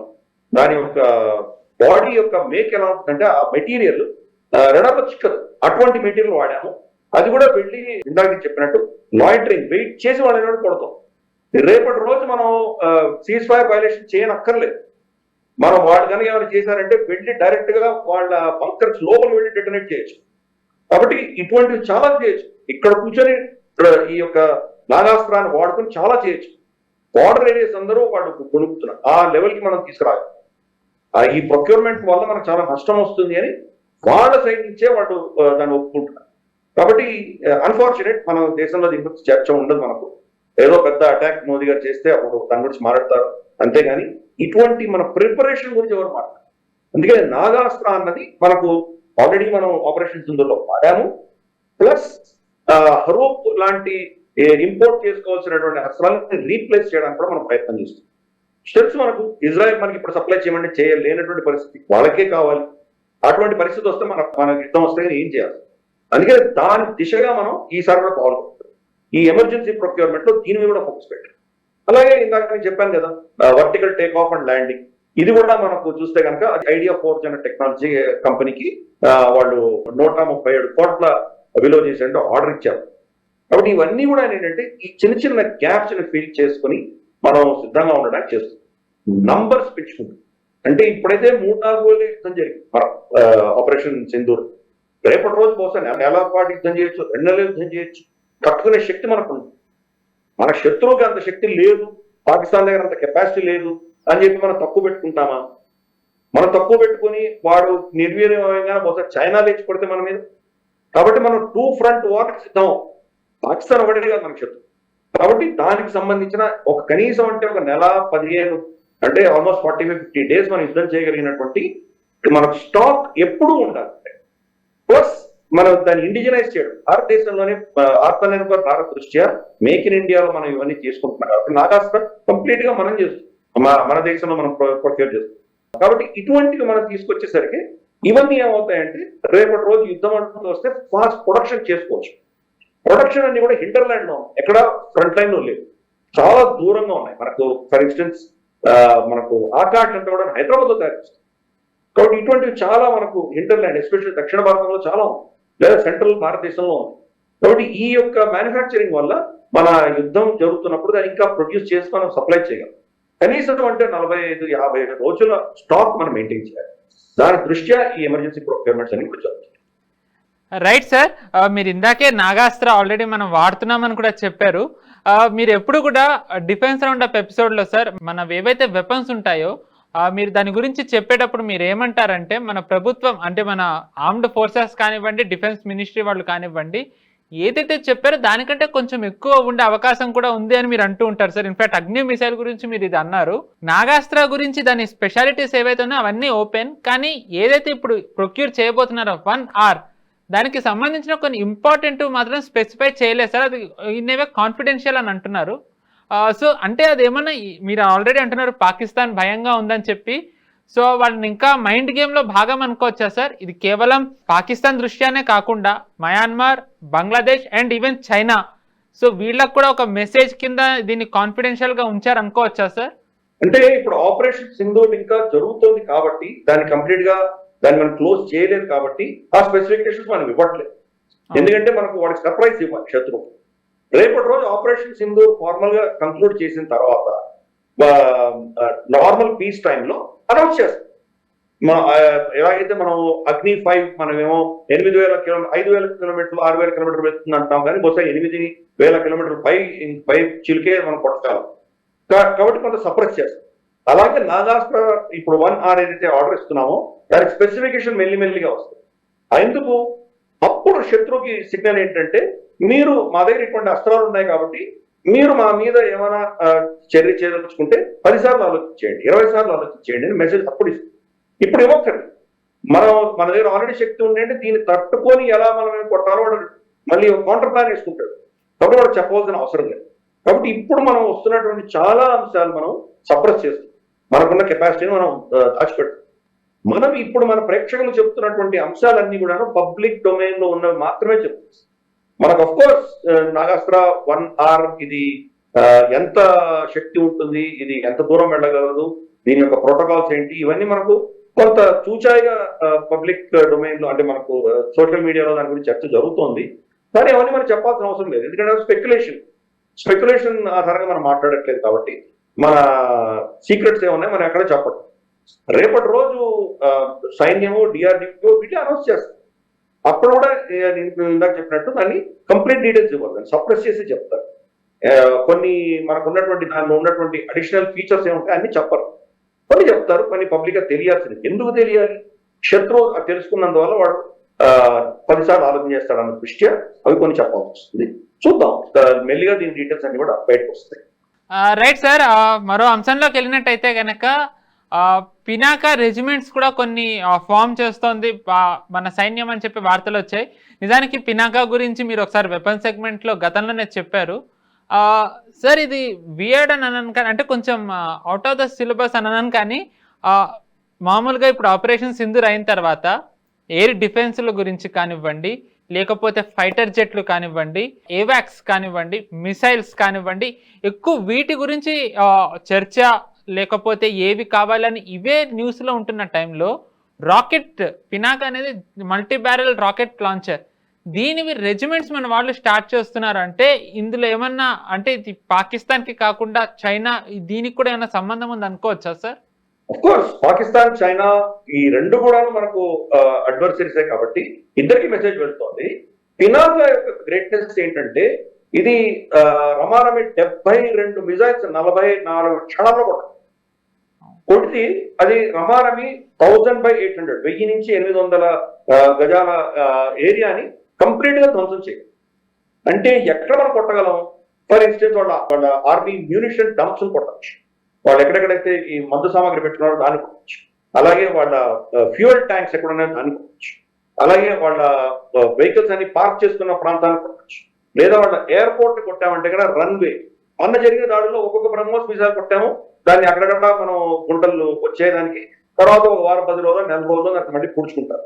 దాని యొక్క బాడీ యొక్క మేక్ ఎలా ఉంటుందంటే ఆ మెటీరియల్ రెడర్లో చిక్కదు. అటువంటి మెటీరియల్ వాడాము. అది కూడా వెళ్ళి ఇందాక చెప్పినట్టు లాయిటరింగ్ వెయిట్ చేసి వాళ్ళని కొడతాం. రేపటి రోజు మనం సీజ్ ఫైర్ వైలేషన్ చేయనక్కర్లేదు. మనం వాళ్ళు కనుక ఏమైనా చేశారంటే వెళ్ళి డైరెక్ట్ గా వాళ్ళ బంకర్స్ లోపల వెళ్ళి డెటనేట్ చేయొచ్చు. కాబట్టి ఇటువంటివి చాలా చేయొచ్చు. ఇక్కడ కూర్చొని ఈ యొక్క నాగాస్త్రాన్ని వాడుకొని చాలా చేయొచ్చు. బార్డర్ ఏరియాస్ అందరూ వాళ్ళు కొనుక్కుతున్నారు. ఆ లెవెల్ కి మనం తీసుకురాలి. ఈ ప్రొక్యూర్మెంట్ వల్ల మనకు చాలా నష్టం వస్తుంది అని వాళ్ళ సైడ్ నుంచే వాళ్ళు దాన్ని ఒప్పుకుంటున్నారు. కాబట్టి అన్ఫార్చునేట్ మన దేశంలో దీని గురించి చర్చ ఉండదు. మనకు ఏదో పెద్ద అటాక్ మోదీ గారు చేస్తే అప్పుడు దాని గురించి మాట్లాడతారు అంతేగాని ఇటువంటి మన ప్రిపరేషన్ గురించి ఎవరు మాట్లాడారు. అందుకని నాగాస్త్ర అన్నది మనకు ఆల్రెడీ మనం ఆపరేషన్ సింధూర్లో వాడాము. ప్లస్ హరూప్ లాంటి ఇంపోర్ట్ చేసుకోవాల్సినటువంటి అస్త్రాలను రీప్లేస్ చేయడానికి కూడా మనం ప్రయత్నం చేస్తాం. స్టెప్స్ మనకు ఇజ్రాయెల్ మనకి ఇప్పుడు సప్లై చేయమంటే చేయలేనటువంటి పరిస్థితి, వాళ్ళకే కావాలి. అటువంటి పరిస్థితి వస్తే మనకు యుద్ధం వస్తే ఏం చేయాలి? అందుకే దాని దిశగా మనం ఈసారి కూడా పాల్గొంటాం. ఈ ఎమర్జెన్సీ ప్రొక్యూర్మెంట్ లో దీని మీద కూడా ఫోకస్ పెట్టాం. అలాగే ఇందాక నేను చెప్పాను కదా vertical take of and landing, ఇది కూడా మనకు చూస్తే కనుక ఐడియా ఫోర్జ్ అనే టెక్నాలజీ కంపెనీకి వాళ్ళు 137 కోట్ల విలువ చేసేంటో ఆర్డర్ ఇచ్చారు. కాబట్టి ఇవన్నీ కూడా ఏంటంటే ఈ చిన్న చిన్న గ్యాప్స్ ని ఫిల్ చేసుకుని మనం సిద్ధంగా ఉండడానికి చేస్తాం. నంబర్స్ పెంచుకుంటాం. అంటే ఇప్పుడైతే 3-4 రోజులు యుద్ధం జరిగింది మన ఆపరేషన్ సింధూర్. రేపటి రోజు బహుశా నెల పాటు యుద్ధం చేయొచ్చు, 2 నెలలు యుద్ధం చేయొచ్చు. కట్టుకునే శక్తి మనకు ఉంది. మన శత్రువుకి అంత శక్తి లేదు, పాకిస్తాన్ దగ్గర అంత కెపాసిటీ లేదు అని చెప్పి మనం తక్కువ పెట్టుకుంటామా? మనం తక్కువ పెట్టుకుని వాడు నిర్వీర్యంగా బహుశా చైనా లేచి పడితే మన మీద. కాబట్టి మనం 2 ఫ్రంట్ వార్కి సిద్ధం. పాకిస్తాన్ ఒకటే కాదు మన శత్రువు. కాబట్టి దానికి సంబంధించిన ఒక కనీసం అంటే ఒక నెల 15 అంటే ఆల్మోస్ట్ 45-50 డేస్ మనం యుద్ధం చేయగలిగినటువంటి మనకు స్టాక్ ఎప్పుడూ ఉండాలి. ప్లస్ మనం దాన్ని ఇండిజినైజ్ చేయడం, భారతదేశంలోనే ఆత్మనిర్భర్ భారత్ దృష్ట్యా మేక్ ఇన్ ఇండియాలో మనం ఇవన్నీ చేసుకుంటున్నాం. కాబట్టి నాగాస్త్ర కంప్లీట్ గా మనం చేస్తాం, మన దేశంలో మనం ప్రొక్యూర్ చేస్తాం. కాబట్టి ఇటువంటివి మనం తీసుకొచ్చేసరికి ఇవన్నీ ఏమవుతాయంటే రేపటి రోజు యుద్ధం అంటూ వస్తే ఫాస్ట్ ప్రొడక్షన్ చేసుకోవచ్చు. ప్రొడక్షన్ అన్ని కూడా హింటర్లాండ్ లో ఎక్కడ ఫ్రంట్ లైన్ లో లేవు, చాలా దూరంగా ఉన్నాయి. మనకు ఫర్ ఇన్స్టెన్స్ మనకు ఆకాష్ అంటే కూడా హైదరాబాద్ లో తయారు చేస్తాం. కాబట్టి ఇటువంటివి చాలా మనకు హింటర్లాండ్ ఎస్పెషల్లీ దక్షిణ భారతంలో చాలా ఉంది, లేదా సెంట్రల్ భారతదేశంలో ఉంది. కాబట్టి ఈ యొక్క మ్యానుఫ్యాక్చరింగ్ వల్ల మన యుద్ధం జరుగుతున్నప్పుడు దాన్ని ఇంకా ప్రొడ్యూస్ చేసి మనం సప్లై చేయగలం. కనీసం అంటే 45-50 రోజుల స్టాక్ మనం మెయింటైన్ చేయాలి. దాని దృష్ట్యా ఈ ఎమర్జెన్సీ ప్రొక్యూర్మెంట్స్ అనేవి కూడా జరుగుతాయి. రైట్ సార్, మీరు ఇందాకే నాగాస్త్ర ఆల్రెడీ మనం వాడుతున్నామని కూడా చెప్పారు. మీరు ఎప్పుడు కూడా డిఫెన్స్ రౌండ్ అప్ ఎపిసోడ్లో సార్ మనవి ఏవైతే వెపన్స్ ఉంటాయో మీరు దాని గురించి చెప్పేటప్పుడు మీరు ఏమంటారంటే మన ప్రభుత్వం అంటే మన ఆర్మ్డ్ ఫోర్సెస్ కానివ్వండి, డిఫెన్స్ మినిస్ట్రీ వాళ్ళు కానివ్వండి, ఏదైతే చెప్పారో దానికంటే కొంచెం ఎక్కువ ఉండే అవకాశం కూడా ఉంది అని మీరు అంటూ ఉంటారు సార్. ఇన్ఫాక్ట్ అగ్ని మిసైల్ గురించి మీరు ఇది అన్నారు. నాగాస్త్ర గురించి దాని స్పెషాలిటీస్ ఏవైతే ఉన్నాయో అవన్నీ ఓపెన్, కానీ ఏదైతే ఇప్పుడు ప్రొక్యూర్ చేయబోతున్నారో 1R దానికి సంబంధించిన కొన్ని ఇంపార్టెంట్ మాత్రం స్పెసిఫై చేయలేదు సార్. అది ఇన్నేవే కాన్ఫిడెన్షియల్ అని అంటున్నారు. సో అంటే అది ఏమన్నా మీరు ఆల్రెడీ అంటున్నారు పాకిస్తాన్ భయంగా ఉందని చెప్పి, సో వాళ్ళని ఇంకా మైండ్ గేమ్లో భాగం అనుకోవచ్చా సార్? ఇది కేవలం పాకిస్తాన్ దృష్ట్యానే కాకుండా Myanmar, Bangladesh and even China, so వీళ్ళకు కూడా ఒక మెసేజ్ కింద దీన్ని కాన్ఫిడెన్షియల్గా ఉంచారు అనుకోవచ్చా సార్? అంటే ఇప్పుడు ఆపరేషన్ సింధూర్ ఇంకా జరుగుతోంది కాబట్టి దాన్ని కంప్లీట్ గా దాన్ని మనం క్లోజ్ చేయలేదు కాబట్టి ఆ స్పెసిఫికేషన్స్ మనం ఇవ్వట్లేదు. ఎందుకంటే మనకు వాడికి సర్ప్రైజ్ ఇవ్వాలి శత్రువు. రేపటి రోజు ఆపరేషన్ సింధూర్ ఫార్మల్ గా కంక్లూడ్ చేసిన తర్వాత నార్మల్ పీస్ టైంలో అనౌన్స్ చేస్తాం. ఎలాగైతే మనం అగ్ని 5 మనమేమో 8,000 కిలోమీటర్ 5,000 కిలోమీటర్లు 6,000 కిలోమీటర్లు వెళ్తుంది అంటాం, కానీ బహుశా 8,000 కిలోమీటర్లు పై చిలికే మనం కొట్టగలం. కాబట్టి కొంత సప్రెస్ చేస్తాం. అలాగే నాగాస్త్ర ఇప్పుడు 1R ఏదైతే ఆర్డర్ ఇస్తున్నామో దానికి స్పెసిఫికేషన్ మెల్లిమెల్లిగా వస్తుంది. ఎందుకు? అప్పుడు శత్రువుకి సిగ్నల్ ఏంటంటే మీరు మా దగ్గర ఇటువంటి అస్త్రాలు ఉన్నాయి కాబట్టి మీరు మా మీద ఏమైనా చర్య చేయదలుచుకుంటే 10 సార్లు ఆలోచించేయండి, 20 సార్లు ఆలోచించేయండి అని మెసేజ్ అప్పుడు ఇస్తుంది. ఇప్పుడు ఇవ్వకండి. మన దగ్గర ఆల్రెడీ శక్తి ఉందంటే దీన్ని తట్టుకొని ఎలా మనం కొట్టాలో వాడు మళ్ళీ కౌంటర్ ప్లాన్ వేసుకుంటాడు. కాబట్టి వాడు చెప్పవలసిన అవసరం లేదు. కాబట్టి ఇప్పుడు మనం వస్తున్నటువంటి చాలా అంశాలు మనం సప్రెస్ చేస్తాం. మనకున్న కెపాసిటీని మనం దాచిపెడతాం. మనం ఇప్పుడు మన ప్రేక్షకులు చెప్తున్నటువంటి అంశాలన్నీ కూడా పబ్లిక్ డొమైన్ లో ఉన్నవి మాత్రమే చెప్తుంది. మనకు అఫ్ కోర్స్ నాగాస్త్ర 1R ఇది ఎంత శక్తి ఉంటుంది, ఇది ఎంత దూరం వెళ్ళగలదు, దీని యొక్క ప్రోటోకాల్స్ ఏంటి, ఇవన్నీ మనకు కొంత చూచాయిగా పబ్లిక్ డొమైన్ లో అంటే మనకు సోషల్ మీడియాలో దాని గురించి చర్చ జరుగుతోంది. కానీ అవన్నీ మనం చెప్పాల్సిన అవసరం లేదు, ఎందుకంటే స్పెక్యులేషన్ ఆధారంగా మనం మాట్లాడట్లేదు కాబట్టి మన సీక్రెట్స్ ఏమున్నాయి మనం ఎక్కడ చెప్పడం. రేపటి రోజు సైన్యము డిఆర్డిఓ వీటి అనౌన్స్ చేస్తారు, అప్పుడు కూడా నేను ఇందాక చెప్పినట్టు దాన్ని కంప్లీట్ డీటెయిల్స్ ఇవ్వరు, దాన్ని సప్రెస్ చేసి చెప్తారు. కొన్ని మనకు ఉన్నటువంటి దానిలో ఉన్నటువంటి అడిషనల్ ఫీచర్స్ ఏముంటాయి అన్ని చెప్పరు, కొన్ని చెప్తారు, కొన్ని పబ్లిక్ గా తెలియాల్సింది. ఎందుకు తెలియాలి? శత్రువు తెలుసుకున్నందువల్ల వాడు 10 సార్లు ఆలోచన చేస్తాడన్న దృష్ట్యా అవి కొన్ని చెప్పాల్సి వస్తుంది. చూద్దాం, మెల్లిగా దీని డీటెయిల్స్ అన్ని కూడా బయటకు వస్తాయి. రైట్ సార్, మరో అంశంలోకి వెళ్ళినట్టయితే కనుక పినాక రెజిమెంట్స్ కూడా కొన్ని ఫామ్ చేస్తోంది మన సైన్యం అని చెప్పి వార్తలు వచ్చాయి. నిజానికి పినాక గురించి మీరు ఒకసారి వెపన్ సెగ్మెంట్లో గతంలోనే చెప్పారు సార్. ఇది వియర్డ్ అని అనను కానీ, అంటే కొంచెం అవుట్ ఆఫ్ ద సిలబస్ అని అనను కానీ, మామూలుగా ఇప్పుడు ఆపరేషన్ సింధూర్ అయిన తర్వాత ఎయిర్ డిఫెన్స్ల గురించి కానివ్వండి, లేకపోతే ఫైటర్ జెట్లు కానివ్వండి, ఏవాక్స్ కానివ్వండి, మిసైల్స్ కానివ్వండి, ఎక్కువ వీటి గురించి చర్చ, లేకపోతే ఏవి కావాలని ఇవే న్యూస్లో ఉంటున్న టైంలో రాకెట్ పినాక అనేది మల్టీ బ్యారెల్ రాకెట్ లాంచర్, దీనివి రెజిమెంట్స్ మన వాళ్ళు స్టార్ట్ చేస్తున్నారు అంటే ఇందులో ఏమన్నా అంటే ఇది పాకిస్తాన్కి కాకుండా చైనా, దీనికి కూడా ఏమైనా సంబంధం ఉంది అనుకోవచ్చా sir? Of course Pakistan, China ఈ రెండు కూడా మనకు అడ్వర్సరీసే కాబట్టి ఇద్దరికి మెసేజ్ వెళ్తోంది. పినాక యొక్క గ్రేట్నెస్ ఏంటంటే ఇది రమారమి 72 మిజైల్స్ 44 క్షణాల్లో కొడితే అది రమారమి 1000/800 1000 నుంచి 800 గజాల ఏరియాని కంప్లీట్ గా ధ్వంసం చేయాలి. అంటే ఎక్కడ మనం కొట్టగలం? ఫర్ ఇన్స్టెన్స్ వాళ్ళ ఆర్మీ మ్యూనిషన్ డంప్స్ కొట్టచ్చు, వాళ్ళు ఎక్కడెక్కడైతే ఈ మందు సామాగ్రి పెట్టుకున్నారో దాన్ని కొట్టచ్చు, అలాగే వాళ్ళ ఫ్యూయల్ ట్యాంక్స్ ఎక్కడ ఉన్నాయో దాన్ని కొట్టచ్చు, అలాగే వాళ్ళ వెహికల్స్ అన్ని పార్క్ చేసుకున్న ప్రాంతాన్ని కొట్టచ్చు, లేదా వాళ్ళ ఎయిర్పోర్ట్ కొట్టామంటే కూడా రన్వే. మొన్న జరిగిన దాడిలో ఒక్కొక్క బ్రహ్మోస్ మిసైల్ కొట్టాము, దాన్ని అక్కడక్కడ మనం గుంటలు వచ్చేదానికి తర్వాత ఒక వారం 10 రోజులు 4 రోజులు అక్కడ మళ్ళీ పూడ్చుకుంటారు.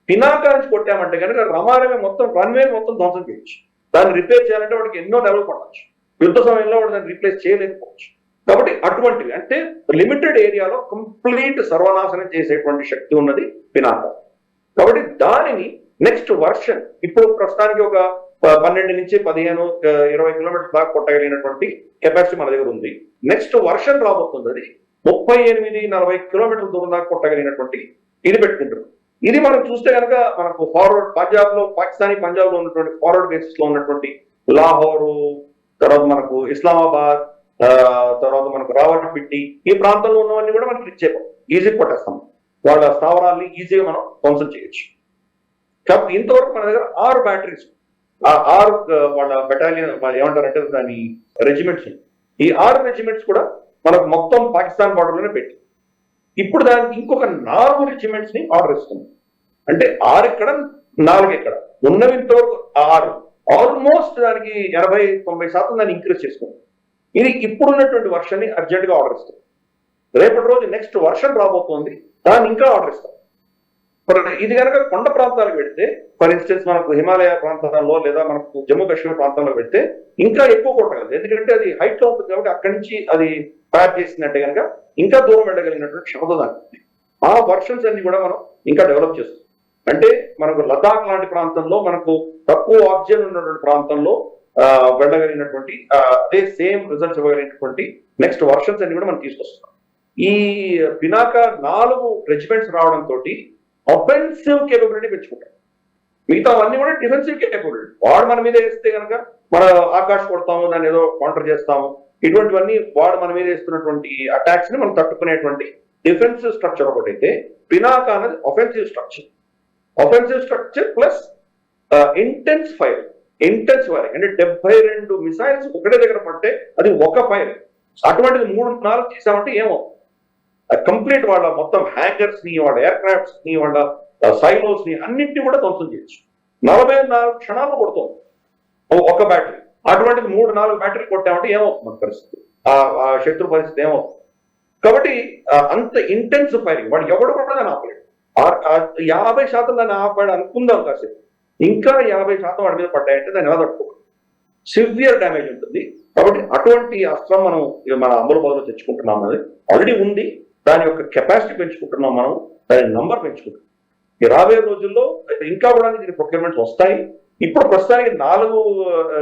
పినాక నుంచి కొట్టామంటే కనుక రమారమే మొత్తం రన్వే మొత్తం ధ్వంసం చేయొచ్చు. దాన్ని రిపేర్ చేయాలంటే వాడికి ఎన్నో నెలలు పడవచ్చు, యుద్ధ సమయంలో వాడు దాన్ని రీప్లేస్ చేయలేకపోవచ్చు. కాబట్టి అటువంటివి అంటే లిమిటెడ్ ఏరియాలో కంప్లీట్ సర్వనాశనం చేసేటువంటి శక్తి ఉన్నది పినాక. కాబట్టి దానిని నెక్స్ట్ వర్షన్ ఇప్పుడు ప్రస్తుతానికి ఒక 12 నుంచి 15, 20 కిలోమీటర్ల దాకా కొట్టగలిగినటువంటి కెపాసిటీ మన దగ్గర ఉంది. నెక్స్ట్ వర్షన్ రాబోతుంది, అది 38-40 కిలోమీటర్ల దూరం దాకా కొట్టగలిగినటువంటి ఇది పెట్టుకుంటారు. ఇది మనం చూస్తే కనుక మనకు ఫార్వర్డ్ పంజాబ్ లో, పంజాబ్ లో ఉన్నటువంటి ఫార్వర్డ్ బేసిస్ లో ఉన్నటువంటి లాహోరు, తర్వాత మనకు ఇస్లామాబాద్, తర్వాత మనకు రావల్పిండి, ఈ ప్రాంతంలో ఉన్నవన్నీ కూడా మనకి రీచ్ అయిపోతాం, ఈజీగా కొట్టేస్తాం. వాళ్ళ స్థావరాల్ని ఈజీగా మనం ధ్వంసం చేయొచ్చు. కాబట్టి ఇంతవరకు మన దగ్గర 6 బ్యాటరీస్, ఆ 6 వాళ్ళ బెటాలియన్ ఏమంటారంటే దాని రెజిమెంట్స్, ఈ 6 రెజిమెంట్స్ కూడా మనకు మొత్తం పాకిస్తాన్ బార్డర్ లోనే పెట్టి ఇప్పుడు దానికి ఇంకొక 4 రెజిమెంట్స్ ని ఆర్డర్ ఇస్తుంది. అంటే 6 ఇక్కడ 4 ఇక్కడ ఉన్నవి ఇంతవరకు 6, ఆల్మోస్ట్ దానికి 80-90% దాన్ని ఇంక్రీజ్ చేసుకుంది. ఇది ఇప్పుడున్నటువంటి వర్షన్ ని అర్జెంట్ గా ఆర్డర్ ఇస్తాం. రేపటి రోజు నెక్స్ట్ వర్షన్ రాబోతోంది, దాన్ని ఇంకా ఆర్డర్ ఇస్తాం. ఇది కనుక కొండ ప్రాంతాలకు పెడితే, ఫర్ ఇన్స్టెన్స్ మనకు హిమాలయ ప్రాంతాల్లో లేదా మనకు జమ్మూ కాశ్మీర్ ప్రాంతంలో పెడితే ఇంకా ఎక్కువ కొట్టగలదు, ఎందుకంటే అది హైట్ లో ఉంటుంది కాబట్టి అక్కడి నుంచి అది తయారు చేసినట్టే కనుక ఇంకా దూరం వెళ్ళగలిగినటువంటి క్షమత దానికి. ఆ వర్షన్స్ అన్ని కూడా మనం ఇంకా డెవలప్ చేస్తాం. అంటే మనకు లదాఖ్ లాంటి ప్రాంతంలో మనకు తక్కువ ఆక్సిజన్ ఉన్నటువంటి ప్రాంతంలో వెళ్ళగలిగినటువంటి అదే సేమ్ రిజల్ట్స్ ఇవ్వగలిగినటువంటి నెక్స్ట్ వర్షన్స్ అన్ని కూడా మనం తీసుకొస్తాం. ఈ పినాక 4 రెజిమెంట్స్ రావడంతో అఫెన్సివ్ కేపబిలిటీ పెంచుకుంటాం. మిగతా అన్ని కూడా డిఫెన్సివ్ కేపబిలిటీ. వాడు మన మీద వేస్తే కనుక మన ఆకాశ్ కొడతాము, దాన్ని ఏదో కౌంటర్ చేస్తాము, ఇటువంటివన్నీ వాడు మన మీద వేస్తున్నటువంటి అటాక్స్ ని మనం తట్టుకునేటువంటి డిఫెన్సివ్ స్ట్రక్చర్ ఒకటైతే, పినాక అనేది offensive structure plus intense firing అంటే 72 మిసైల్స్ ఒకటే దగ్గర పడితే అది ఒక ఫైర్. అటువంటిది 3-4 చేసామంటే ఏమో కంప్లీట్ వాళ్ళ మొత్తం హ్యాంగర్స్ ని, వాళ్ళ ఎయిర్ క్రాఫ్ట్స్ ని, వాళ్ళ సైలోస్ ని అన్నింటినీ కూడా ధ్వంసం చేయొచ్చు. 44 క్షణాల్లో కొడుతుంది ఒక బ్యాటరీ. అటువంటిది 3-4 బ్యాటరీ కొట్టామంటే ఏమవుతుంది మన పరిస్థితి, ఆ శత్రు పరిస్థితి ఏమవుతుంది? కాబట్టి అంత ఇంటెన్స్ ఫైరింగ్ వాడు ఎవడు కూడా దాన్ని ఆపలేడు. 50% దాన్ని ఆపాడు అనుకుందాం కాసేపు, ఇంకా 50% వాడి మీద పడ్డాయంటే దాన్ని ఎలా తట్టుకోవాలి? సివియర్ డ్యామేజ్ ఉంటుంది. కాబట్టి అటువంటి అస్త్రం మనం మన అమలు బదులు తెచ్చుకుంటున్నాం, అనేది ఆల్రెడీ ఉంది. దాని యొక్క కెపాసిటీ పెంచుకుంటున్నాం, మనం దాని నంబర్ పెంచుకుంటున్నాం. ఈ రాబోయే రోజుల్లో ఇంకా కూడా దీని ప్రొక్యూర్మెంట్స్ వస్తాయి. ఇప్పుడు ప్రస్తుతానికి 4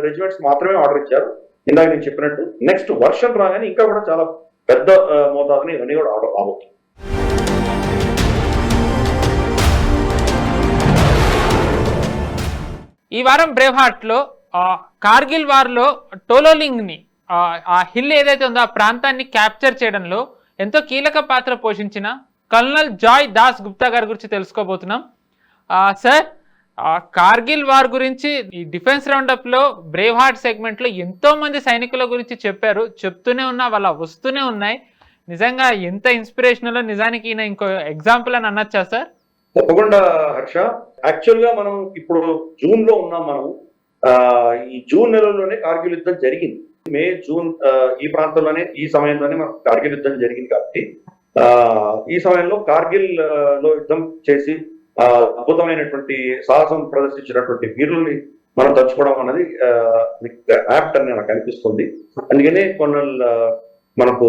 రెజిమెంట్స్ మాత్రమే ఆర్డర్ ఇచ్చారు. ఇందాక నేను చెప్పినట్టు నెక్స్ట్ వర్షన్ రాగానే ఇంకా కూడా చాలా పెద్ద మోతాదుని ఇవన్నీ కూడా ఆర్డర్ రాబోతుంది. ఈ వారం బ్రేవ్ హార్ట్ లో కార్గిల్ వార్ లో టోలోలింగ్ ని ఆ హిల్ ఏదైతే ఉందో ఆ ప్రాంతాన్ని క్యాప్చర్ చేయడంలో ఎంతో కీలక పాత్ర పోషించిన కల్నల్ జాయ్ దాస్ గుప్తా గారి గురించి తెలుసుకోబోతున్నాం. సార్, కార్గిల్ వార్ గురించి ఈ డిఫెన్స్ రౌండప్ లో బ్రేవ్ హార్ట్ సెగ్మెంట్ లో ఎంతో మంది సైనికుల గురించి చెప్పారు, చెప్తూనే ఉన్నా, వాళ్ళ వస్తూనే ఉన్నాయి. నిజంగా ఎంత ఇన్స్పిరేషనల్, నిజానికి ఈయన ఇంకో ఎగ్జాంపుల్ అని అనొచ్చా సార్? తప్పకుండా హర్ష. యాక్చువల్ గా మనం ఇప్పుడు జూన్ లో ఉన్నాం. మనం ఈ జూన్ నెలలోనే కార్గిల్ యుద్ధం జరిగింది. మే, జూన్ ఈ ప్రాంతంలోనే, ఈ సమయంలోనే మనకు కార్గిల్ యుద్ధం జరిగింది. కాబట్టి ఈ సమయంలో కార్గిల్ లో యుద్ధం చేసి అద్భుతమైనటువంటి సాహసం ప్రదర్శించినటువంటి వీరుల్ని మనం తలుచుకోవడం అనేది యాప్ట్ అని నాకు అనిపిస్తుంది. అందుకనే మనకు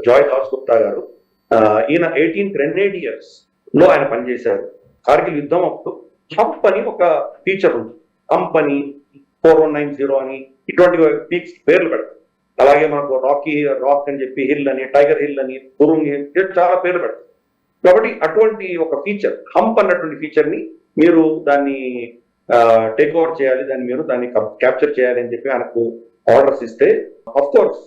జాయ్ దాస్ గుప్తా గారు, ఈయన 18 గ్రెనేడియర్స్ లో ఆయన పనిచేశారు. కార్గిల్ యుద్ధం అప్పుడు హంప్ అని ఒక ఫీచర్ ఉంది. హంప్ అని, 4190 అని, ఇటువంటి పీక్స్ పేర్లు పెడతారు. అలాగే మనకు రాక్ అని చెప్పి, హిల్ అని, టైగర్ హిల్ అని, గురుంగ్ హిల్, చాలా పేర్లు పెడతారు. కాబట్టి అటువంటి ఒక ఫీచర్, హంప్ అన్నటువంటి ఫీచర్ ని మీరు దాన్ని టేక్ ఓవర్ చేయాలి, దాన్ని క్యాప్చర్ చేయాలి అని చెప్పి ఆయనకు ఆర్డర్స్ ఇస్తే, అఫ్ కోర్స్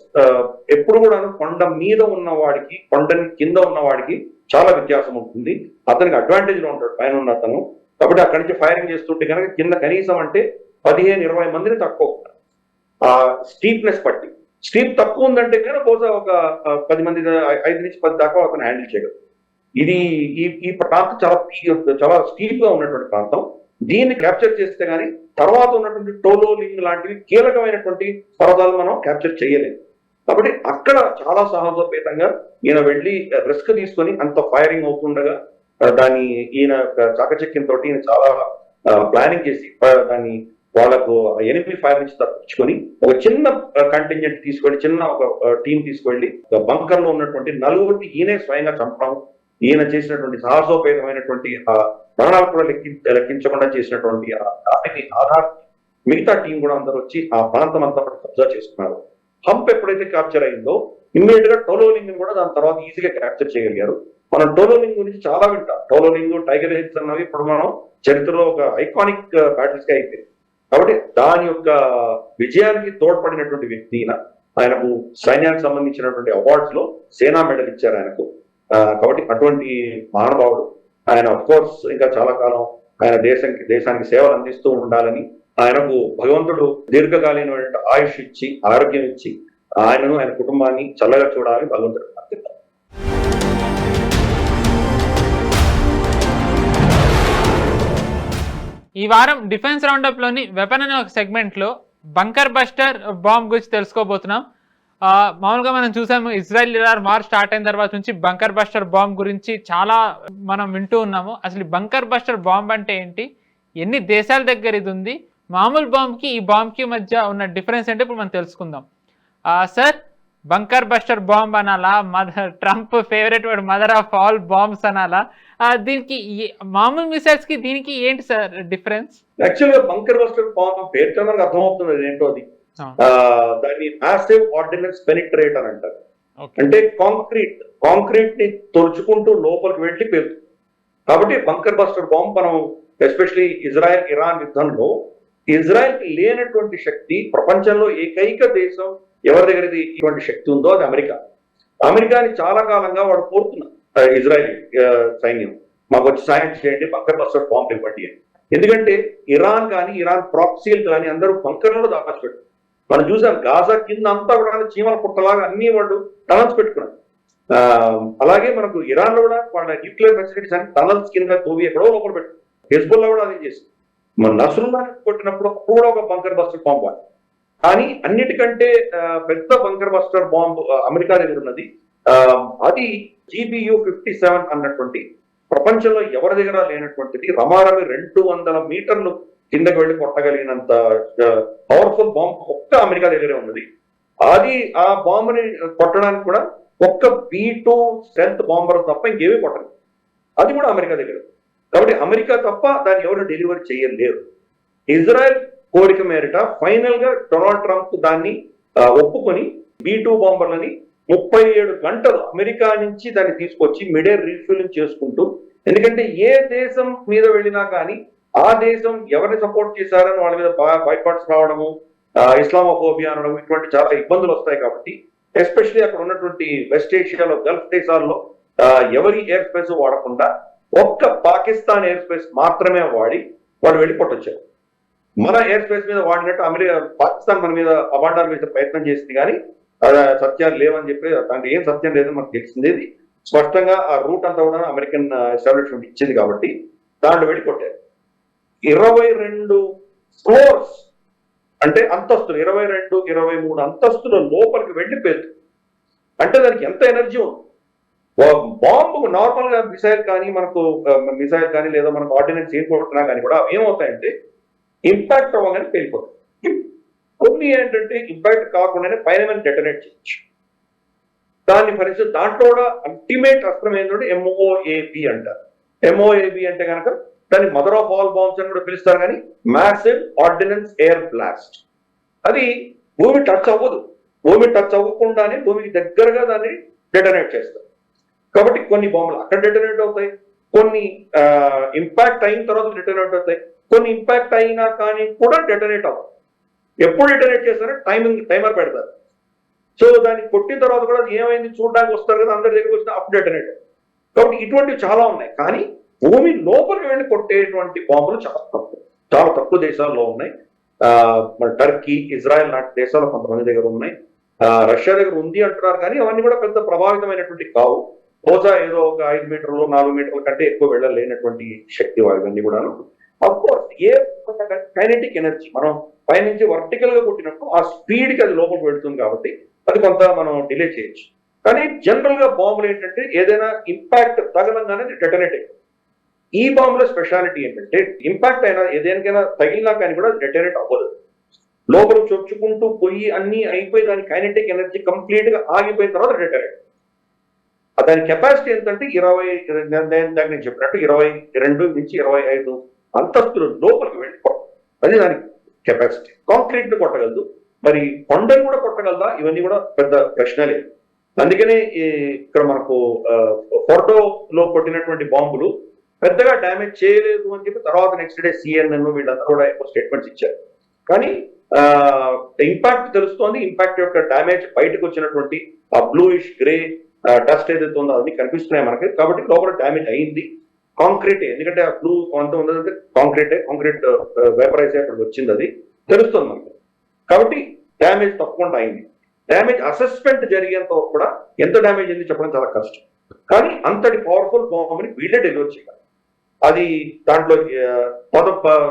ఎప్పుడు కూడా కొండ మీద ఉన్న వాడికి, కొండని కింద ఉన్న వాడికి చాలా వ్యత్యాసం ఉంటుంది. అతనికి అడ్వాంటేజ్ లో ఉంటాడు పైన ఉన్న అతను. కాబట్టి అక్కడి నుంచి ఫైరింగ్ చేస్తుంటే కనుక కింద కనీసం అంటే 15-20 మందిని తక్కువ ఆ స్టీప్నెస్ బట్టి. స్టీప్ తక్కువ ఉందంటే కనుక బహుశా ఒక 10 మంది, 5 నుంచి 10 దాకా అతను హ్యాండిల్ చేయగలరు. ఇది ఈ ప్రాంతం చాలా స్టీప్ గా ఉన్నటువంటి ప్రాంతం. దీన్ని క్యాప్చర్ చేస్తే గానీ తర్వాత ఉన్నటువంటి టోలోలింగ్ లాంటివి కీలకమైనటువంటి పర్వతాలు మనం క్యాప్చర్ చేయలేము. కాబట్టి అక్కడ చాలా సాహసోపేతంగా ఈయన వెళ్ళి రిస్క్ తీసుకొని అంత ఫైరింగ్ అవుతుండగా ఈయన చాకచక్యంతో ఈయన చాలా ప్లానింగ్ చేసి దాన్ని వాళ్ళకు ఎనిమిది ఫైర్ నుంచి తప్పించుకొని ఒక చిన్న కంటింజెంట్ తీసుకెళ్లి, చిన్న ఒక టీం తీసుకెళ్లి బంకర్ లో ఉన్నటువంటి 4 ఈయనే స్వయంగా చంపడం, ఈయన చేసినటువంటి సాహసోపేతమైనటువంటి ప్రాణాలు కూడా లెక్కించకుండా చేసినటువంటి ఆధార్ మిగతా టీం కూడా అందరూ వచ్చి ఆ ప్రాంతం అంతా కబ్జా చేసుకున్నారు. హంప్ ఎప్పుడైతే క్యాప్చర్ అయిందో ఇమ్మీడియట్ గా టోలోలింగ్ కూడా దాని తర్వాత ఈజీగా క్యాప్చర్ చేయగలిగారు. మనం టోలోలింగ్ గురించి చాలా వింటాం. టోలోలింగ్, టైగర్ హిల్స్ అన్నవి ఇప్పుడు మనం చరిత్రలో ఒక ఐకానిక్ బ్యాటిల్స్ గా అయిపోయింది. కాబట్టి దాని యొక్క విజయానికి తోడ్పడినటువంటి వ్యక్తి ఆయనకు సైన్యానికి సంబంధించినటువంటి అవార్డ్స్ లో సేనా మెడల్ ఇచ్చారు ఆయనకు. కాబట్టి అటువంటి మహానుభావుడు ఆయన. అఫ్ కోర్స్ ఇంకా చాలా కాలం ఆయన దేశానికి సేవలు అందిస్తూ ఉండాలని ఆయనకు భగవంతుడు దీర్ఘకాలీనమైన ఆయుష్ ఇచ్చి, ఆరోగ్యం ఇచ్చి ఆయనను, ఆయన కుటుంబాన్ని చల్లగా చూడాలని భగవంతుడు ప్రార్థిద్దాం. ఈ వారం డిఫెన్స్ రౌండప్ లోని వెపన్ అనే ఒక సెగ్మెంట్ లో బంకర్ బస్టర్ బాంబ్ గురించి తెలుసుకోబోతున్నాం. మామూలుగా మనం చూసాము, ఇజ్రాయెల్ ఇరాన్ వార్ స్టార్ట్ అయిన తర్వాత నుంచి బంకర్ బస్టర్ బాంబ్ గురించి చాలా మనం వింటూ ఉన్నాము. అసలు బంకర్ బస్టర్ బాంబ్ అంటే ఏంటి, ఎన్ని దేశాల దగ్గర ఇది ఉంది, మామూలు బాంబ్కి ఈ బాంబ్కి మధ్య ఉన్న డిఫరెన్స్ అంటే ఇప్పుడు మనం తెలుసుకుందాం. సార్, బంకర్ బస్టర్ బాంబ్ అనాలా, Trump favourite word mother of all bombs అనాలా, దీనికి మామూలు మిసైల్స్ కి దీనికి ఏంటి సార్ డిఫరెన్స్? యాక్చువల్ గా బంకర్ బస్టర్ బాంబ్ పేరుతో మనకు అర్థమవుతుంది ఏంటో అది. దాన్ని మ్యాసివ్ ఆర్డినెన్స్ పెనిట్రేట్ అని అంటారు. అంటే కాంక్రీట్ ని తొలుచుకుంటూ లోపలికి వెళ్ళి పేరుతుంది. కాబట్టి బంకర్ బస్టర్ బాంబ్ మనం ఎస్పెషలీ ఇజ్రాయెల్ ఇరాన్ యుద్ధంలో ఇజ్రాయెల్ కి లేనటువంటి శక్తి, ప్రపంచంలో ఏకైక దేశం ఎవరి దగ్గర ఇటువంటి శక్తి ఉందో అది అమెరికా. అమెరికాని చాలా కాలంగా వాడు కోరుతున్నారు, ఇజ్రాయెల్ సైన్యం మాకు వచ్చి సాయం చేయండి, బంకర్ బస్టర్ బాంబ్ ఇవ్వండి అని. ఎందుకంటే ఇరాన్ కానీ, ఇరాన్ ప్రాక్సీలు కానీ అందరూ బంకర్లలో దాచిపెట్టారు. మనం చూసాం గాజా కింద అంతా కూడా చీమల పుట్టలాగా అన్ని వాళ్ళు టనల్స్ పెట్టుకున్నారు. అలాగే మనకు ఇరాన్ లో కూడా వాళ్ళ న్యూక్లియర్ ఫెసిలిటీస్ అని టనల్స్ కింద తోవి ఎక్కడో లోపల పెట్టారు. హెజ్బుల్లా కూడా అదే చేసింది. మన నస్రుల్లా కొట్టినప్పుడు కూడా ఒక బంకర్ బస్టర్ బాంబ్ వాడు. కానీ అన్నిటికంటే పెద్ద బంకర్ బస్టర్ బాంబ్ అమెరికా దగ్గర ఉన్నది. అది GBU-57 అన్నటువంటి ప్రపంచంలో ఎవరి దగ్గర లేనటువంటిది, రమారమి 200 మీటర్లు కిందకి వెళ్ళి కొట్టగలిగినంత పవర్ఫుల్ బాంబ్ ఒక్క అమెరికా దగ్గరే ఉన్నది. అది ఆ బాంబుని కొట్టడానికి కూడా ఒక్క B2 స్ట్రెంత్ బాంబర్ తప్ప ఇంకేమీ కొట్టదు. అది కూడా అమెరికా దగ్గర. కాబట్టి అమెరికా తప్ప దాన్ని ఎవరు డెలివరీ చేయలేరు. ఇజ్రాయెల్ కోరిక మేరట ఫైనల్ గా డొనాల్డ్ ట్రంప్ దాన్ని ఒప్పుకొని B2 బాంబర్లని 37 గంటలు అమెరికా నుంచి దాన్ని తీసుకొచ్చి మిడే రీఫ్యూలింగ్ చేసుకుంటూ, ఎందుకంటే ఏ దేశం మీద వెళ్ళినా కానీ ఆ దేశం ఎవరిని సపోర్ట్ చేశారని వాళ్ళ మీద బైకాట్స్ రావడము, ఇస్లామోఫోబియా అనడం, ఇటువంటి చాలా ఇబ్బందులు వస్తాయి. కాబట్టి ఎస్పెషల్లీ అక్కడ ఉన్నటువంటి వెస్ట్ ఏషియాలో గల్ఫ్ దేశాల్లో ఎవరి ఎయిర్ స్పేస్ వాడకుండా ఒక్క పాకిస్తాన్ ఎయిర్ స్పేస్ మాత్రమే వాడి వాళ్ళు వెళ్ళి కొట్టొచ్చారు. మన ఎయిర్ స్పేస్ మీద వాడినట్టు పాకిస్తాన్ మన మీద అబాండాల మీద ప్రయత్నం చేసింది, కానీ సత్యాలు లేవని చెప్పి దాంట్లో ఏం సత్యం లేదని మనకు తెలిసింది. స్పష్టంగా ఆ రూట్ అంతా కూడా అమెరికన్ ఎస్టాబ్లిష్మెంట్ ఇచ్చింది కాబట్టి దాంట్లో వెళ్ళి కొట్టారు. 22 ఫ్లోర్స్ అంటే అంతస్తులు, 22, 23 అంతస్తుల లోపలికి వెళ్ళిపోయింది. అంటే దానికి ఎంత ఎనర్జీ ఉంది. బాంబు నార్మల్ గా మిసైల్ కానీ లేదా మనకు ఆర్డినెన్స్ ఏం కొడుతున్నా కానీ కూడా ఏమవుతాయంటే ఇంపాక్ట్ అవ్వగానే పేలిపోతాయి. కొన్ని ఏంటంటే ఇంపాక్ట్ కాకుండానే పైన మనం డెటనేట్ చేయొచ్చు. దాన్ని పరిస్థితి దాంట్లో కూడా అల్టిమేట్ అస్త్రం ఏంటంటే MOAB అంటారు. MOAB అంటే కనుక దాన్ని మదర్ ఆఫ్ ఆల్ బాంబ్స్ అని కూడా పిలుస్తారు, కానీ మ్యాసివ్ ఆర్డినెన్స్ ఎయిర్ బ్లాస్ట్. అది భూమి టచ్ అవ్వదు. భూమి టచ్ అవ్వకుండానే భూమికి దగ్గరగా దాన్ని డెటనేట్ చేస్తారు. కాబట్టి కొన్ని బాంబులు అక్కడ డెటనేట్ అవుతాయి, కొన్ని ఇంపాక్ట్ అయిన తర్వాత డెటనేట్ అవుతాయి, కొన్ని ఇంపాక్ట్ అయినా కానీ కూడా డెటనేట్ అవ్వదు. ఎప్పుడు డెటనేట్ చేస్తారో టైమర్ పెడతారు. సో దాన్ని కొట్టిన తర్వాత కూడా ఏమైంది చూడడానికి వస్తారు కదా, అందరి దగ్గరికి వచ్చిన అప్పుడు డెటనేట్. కాబట్టి ఇటువంటివి చాలా ఉన్నాయి. కానీ భూమి లోపలికి వెళ్ళి కొట్టేటువంటి బాంబులు చాలా తక్కువ దేశాల్లో ఉన్నాయి. మన టర్కీ, ఇజ్రాయెల్ లాంటి దేశాలు కొంతమంది దగ్గర ఉన్నాయి. రష్యా దగ్గర ఉంది అంటున్నారు, కానీ అవన్నీ కూడా పెద్ద ప్రభావితమైనటువంటి కావు. బహుశా ఏదో ఒక 5 మీటర్లు 4 మీటర్ల కంటే ఎక్కువ వెళ్ళలేనటువంటి శక్తి ఇవన్నీ కూడా. Of course A kinetic energy మనం పైనుంచి వర్టికల్ గా కొట్టినప్పుడు ఆ స్పీడ్ కి అది లోపలికి వెళ్తుంది కాబట్టి అది కొంత మనం డిలే చేయొచ్చు. కానీ జనరల్ గా బాంబులు ఏంటంటే ఏదైనా ఇంపాక్ట్ తగలంగానే డెటనేట్ అయిపోతుంది. ఈ బాంబుల స్పెషాలిటీ ఏంటంటే ఇంపాక్ట్ అయినా ఏదైనా తగిలినా కానీ కూడా డెటనేట్ అవ్వదు. లోపల చొచ్చుకుంటూ పోయి అన్ని అయిపోయి దాని కైనెటిక్ ఎనర్జీ కంప్లీట్ గా ఆగిపోయిన తర్వాత డెటనేట్. దాని కెపాసిటీ ఏంటంటే 20 నేను చెప్పినట్టు 22 నుంచి 25 అంతస్తులు లోపలికి వెళ్ళి అది దాని కెపాసిటీ. కాంక్రీట్ ని కొట్టగలదు, మరి కొండలు కూడా కొట్టగలదా? ఇవన్నీ కూడా పెద్ద ప్రశ్న లేదు. అందుకనే ఇక్కడ మనకు ఫోర్డోలో కొట్టినటువంటి బాంబులు పెద్దగా డ్యామేజ్ చేయలేదు అని చెప్పి తర్వాత నెక్స్ట్ డే CNN వీళ్ళందరూ కూడా ఎక్కువ స్టేట్మెంట్స్ ఇచ్చారు. కానీ ఇంపాక్ట్ తెలుస్తోంది. ఇంపాక్ట్ యొక్క డ్యామేజ్ బయటకు వచ్చినటువంటి ఆ బ్లూయిష్ గ్రే డస్ట్ ఏదైతే ఉందో అవన్నీ కనిపిస్తున్నాయి మనకి. కాబట్టి లోపల డ్యామేజ్ అయింది. కాంక్రీట్, ఎందుకంటే ఆ బ్లూ అంత ఉందంటే కాంక్రీట్ వేపరైజ్ అక్కడ వచ్చింది, అది తెలుస్తుంది మనకి. కాబట్టి డ్యామేజ్ తప్పకుండా అయింది. డ్యామేజ్ అసెస్మెంట్ జరిగేంత వరకు కూడా ఎంత డ్యామేజ్ అయింది చెప్పడం చాలా కష్టం. కానీ అంతటి పవర్ఫుల్ బాంబుని వీళ్ళే డెలివర్ చేయాలి. అది దాంట్లో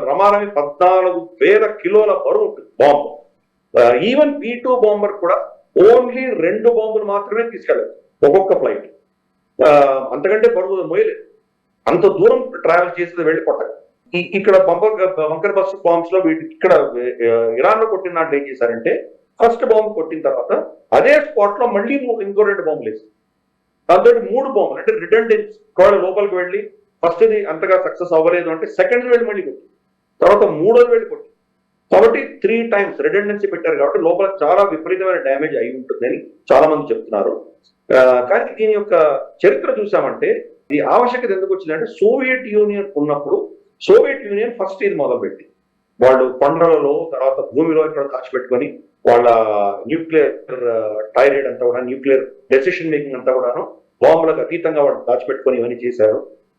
రమారమి 14,000 కిలోల బరువు ఉంటుంది బాంబు. ఈవెన్ B2 బాంబర్ కూడా ఓన్లీ 2 బాంబులు మాత్రమే తీసుకెళ్ళాలి ఒక్కొక్క ఫ్లైట్. అంతకంటే బరువు మోయలేదు. అంత దూరం ట్రావెల్ చేసి వెళ్ళి కొట్టాలి. ఇక్కడ బంకర్ బస్ బాంబ్స్ లో ఇక్కడ ఇరాన్ లో కొట్టిన దాంట్లో ఏం చేశారంటే ఫస్ట్ బాంబు కొట్టిన తర్వాత అదే స్పాట్ లో మళ్ళీ ఇంకో 2 బాంబులు వేసి దాంతో 3 బాంబులు అంటే రిడెండెన్స్ లోపలికి వెళ్ళి ఫస్ట్ ఇది అంతగా సక్సెస్ అవ్వలేదు అంటే సెకండ్ వెళ్ళి మళ్ళీ కొట్టి తర్వాత 3వ వెళ్ళి కొట్టి. కాబట్టి 3 times రిడెండెన్సీ పెట్టారు కాబట్టి లోపల చాలా విపరీతమైన డ్యామేజ్ అయి ఉంటుందని చాలా మంది చెప్తున్నారు. కానీ దీని యొక్క చరిత్ర చూసామంటే ఈ ఆవశ్యకత ఎందుకు వచ్చిందంటే సోవియట్ యూనియన్ ఉన్నప్పుడు సోవియట్ యూనియన్ ఫస్ట్ ఇది మొదలుపెట్టి వాళ్ళు కొండలలో తర్వాత భూమిలో ఇక్కడ దాచిపెట్టుకొని వాళ్ళ న్యూక్లియర్ టైరేడ్ అంతా కూడా న్యూక్లియర్ డెసిషన్ మేకింగ్ అంతా కూడాను బాంబులకు అతీతంగా వాళ్ళు దాచిపెట్టుకొని ఇవన్నీ చేశారు.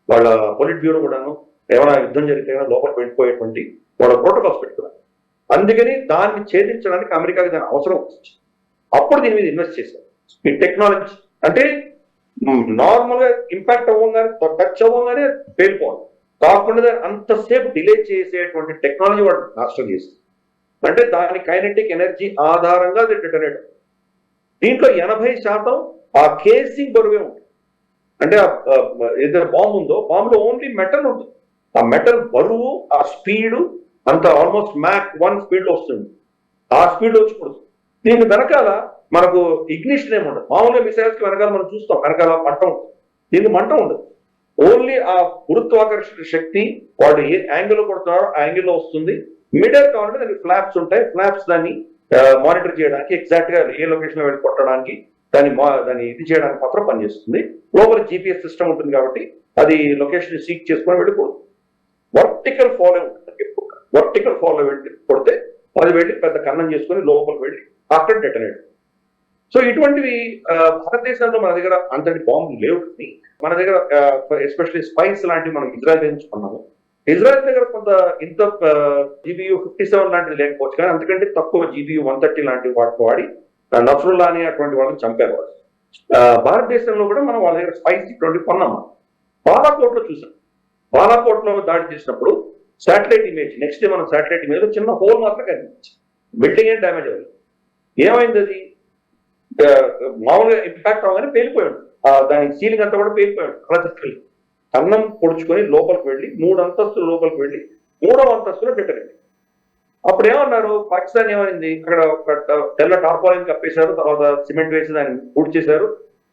వాళ్ళ పొలిట్ బ్యూరో కూడాను ఏమైనా యుద్ధం జరిగితే లోపలికి వెళ్ళిపోయేటువంటి వాళ్ళ ప్రోటోకాల్స్ పెట్టుకున్నారు. అందుకని దాన్ని ఛేదించడానికి అమెరికాకి దాని అవసరం వచ్చింది. అప్పుడు దీని మీద ఇన్వెస్ట్ చేశారు. ఈ టెక్నాలజీ అంటే నార్మల్ గా ఇంపాక్ట్ అవ్వగానే టచ్ అవ్వగానే పేలిపోవాలి కాకుండా అంతసేపు డిలే చేసేటువంటి టెక్నాలజీ వాడు నాశనం చేస్తుంది. అంటే దాని కైనెటిక్ ఎనర్జీ ఆధారంగా అది డెటనేట్. దీంట్లో 80% ఆ కేసింగ్ బరువే ఉంటుంది. అంటే ఏదైతే బాంబు ఉందో బాంబులో ఓన్లీ మెటల్ ఉంటుంది. ఆ మెటల్ బరువు, ఆ స్పీడ్ అంత ఆల్మోస్ట్ మ్యాక్ 1 స్పీడ్ లో వస్తుంది. ఆ స్పీడ్ లో వచ్చి దీని వెనకాల మనకు ఇగ్నిషన్ ఏమి ఉండదు. మామూలుగా మిసైల్స్ కి వెనకాల మనం చూస్తాం, వెనకాల మంట ఉంటుంది. దీనికి మంట ఉండదు. ఓన్లీ ఆ గురుత్వాకర్షణ శక్తి వాడు ఏ యాంగిల్ కొడుతున్నారో ఆ యాంగిల్ లో వస్తుంది. మిడర్ కావాలంటే దానికి ఫ్లాప్స్ ఉంటాయి. ఫ్లాప్స్ దాన్ని మానిటర్ చేయడానికి, ఎగ్జాక్ట్ గా ఏ లొకేషన్ లో వెళ్ళి కొట్టడానికి, దాన్ని ఇది చేయడానికి మాత్రం పనిచేస్తుంది. లోపల జీపీఎస్ సిస్టమ్ ఉంటుంది కాబట్టి అది లొకేషన్ సీక్ చేసుకొని వెళ్ళిపోతుంది. వర్టికల్ ఫాలో ఉంటుంది. వర్టికల్ ఫాలో వెళ్ళి కొడితే అది వెళ్ళి పెద్ద కన్నం చేసుకొని లోపలికి వెళ్ళి అక్కడ డెటనేట్. సో ఇటువంటివి భారతదేశంలో మన దగ్గర అంతటి బాంబులు లేవు. మన దగ్గర ఎస్పెషల్లీ స్పైస్ లాంటివి మనం ఇజ్రాయల్ ఎంచుకున్నాము. ఇజ్రాయల్ దగ్గర కొంత ఇంత జీబీయూ 57 లాంటిది లేకపోవచ్చు, కానీ అంతకంటే తక్కువ జీబీయూ 130 లాంటి వాటిని వాడి నఫ్రుల్లాని అటువంటి వాళ్ళని చంపారు వాళ్ళు. భారతదేశంలో కూడా మనం వాళ్ళ దగ్గర స్పైస్ ఇటువంటి కొన్నాము. బాలాకోట్ లో చూసాం. బాలాకోట్ లో దాడి చేసినప్పుడు శాటిలైట్ ఇమేజ్, నెక్స్ట్ డే మనం శాటిలైట్ ఇమేజ్ లో చిన్న హోల్ మాత్రం కనిపించింది. బిల్డింగ్ ఏం డ్యామేజ్ అవ్వలేదు. ఏమైంది? అది మామూలుగా ఇంపాక్ట్ అవగానే పేలిపోయాడు. దాని సీలింగ్ అంతా కూడా పేలిపోయాడు. అలా తీసుకెళ్ళి అన్నం పొడుచుకొని లోపలికి వెళ్ళి 3 అంతస్తులు లోపలికి వెళ్ళి 3వ అంతస్తులో డెటరేట్. అప్పుడు ఏమన్నారు, పాకిస్తాన్ ఏమైంది, అక్కడ ఒక తెల్ల టార్పాలిన్ కప్పేశారు, తర్వాత సిమెంట్ వేసి దాన్ని పూర్తి చేశారు.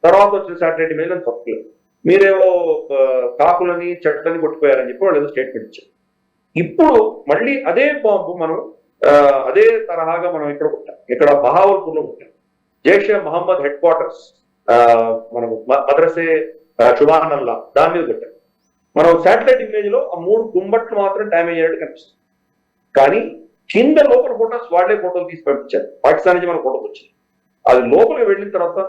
తర్వాత వచ్చిన శాటిలైట్ మీద తప్పలేదు, మీరేమో కాకులని చెట్లని కొట్టిపోయారని చెప్పి వాళ్ళు ఏదో స్టేట్మెంట్ ఇచ్చారు. ఇప్పుడు మళ్ళీ అదే బాంబు మనం అదే తరహాగా మనం ఇక్కడ కొట్టాం. ఇక్కడ బహావల్పూర్ లో కొట్టాం. జైషే మహమ్మద్ హెడ్ క్వార్టర్స్ మనం మద్రసే షుబానల్లా దాని మీద కొట్టాం. మనం శాటిలైట్ ఇమేజ్ లో ఆ 3 గుంబట్లు మాత్రం డ్యామేజ్ అయ్యేట్టు కనిపిస్తుంది. కానీ కింద లోపల ఫోటోస్ వాళ్ళే ఫోటోలు తీసి పంపించారు. పాకిస్తాన్ నుంచి మన ఫోటోలు వచ్చింది. అది లోపలికి వెళ్ళిన తర్వాత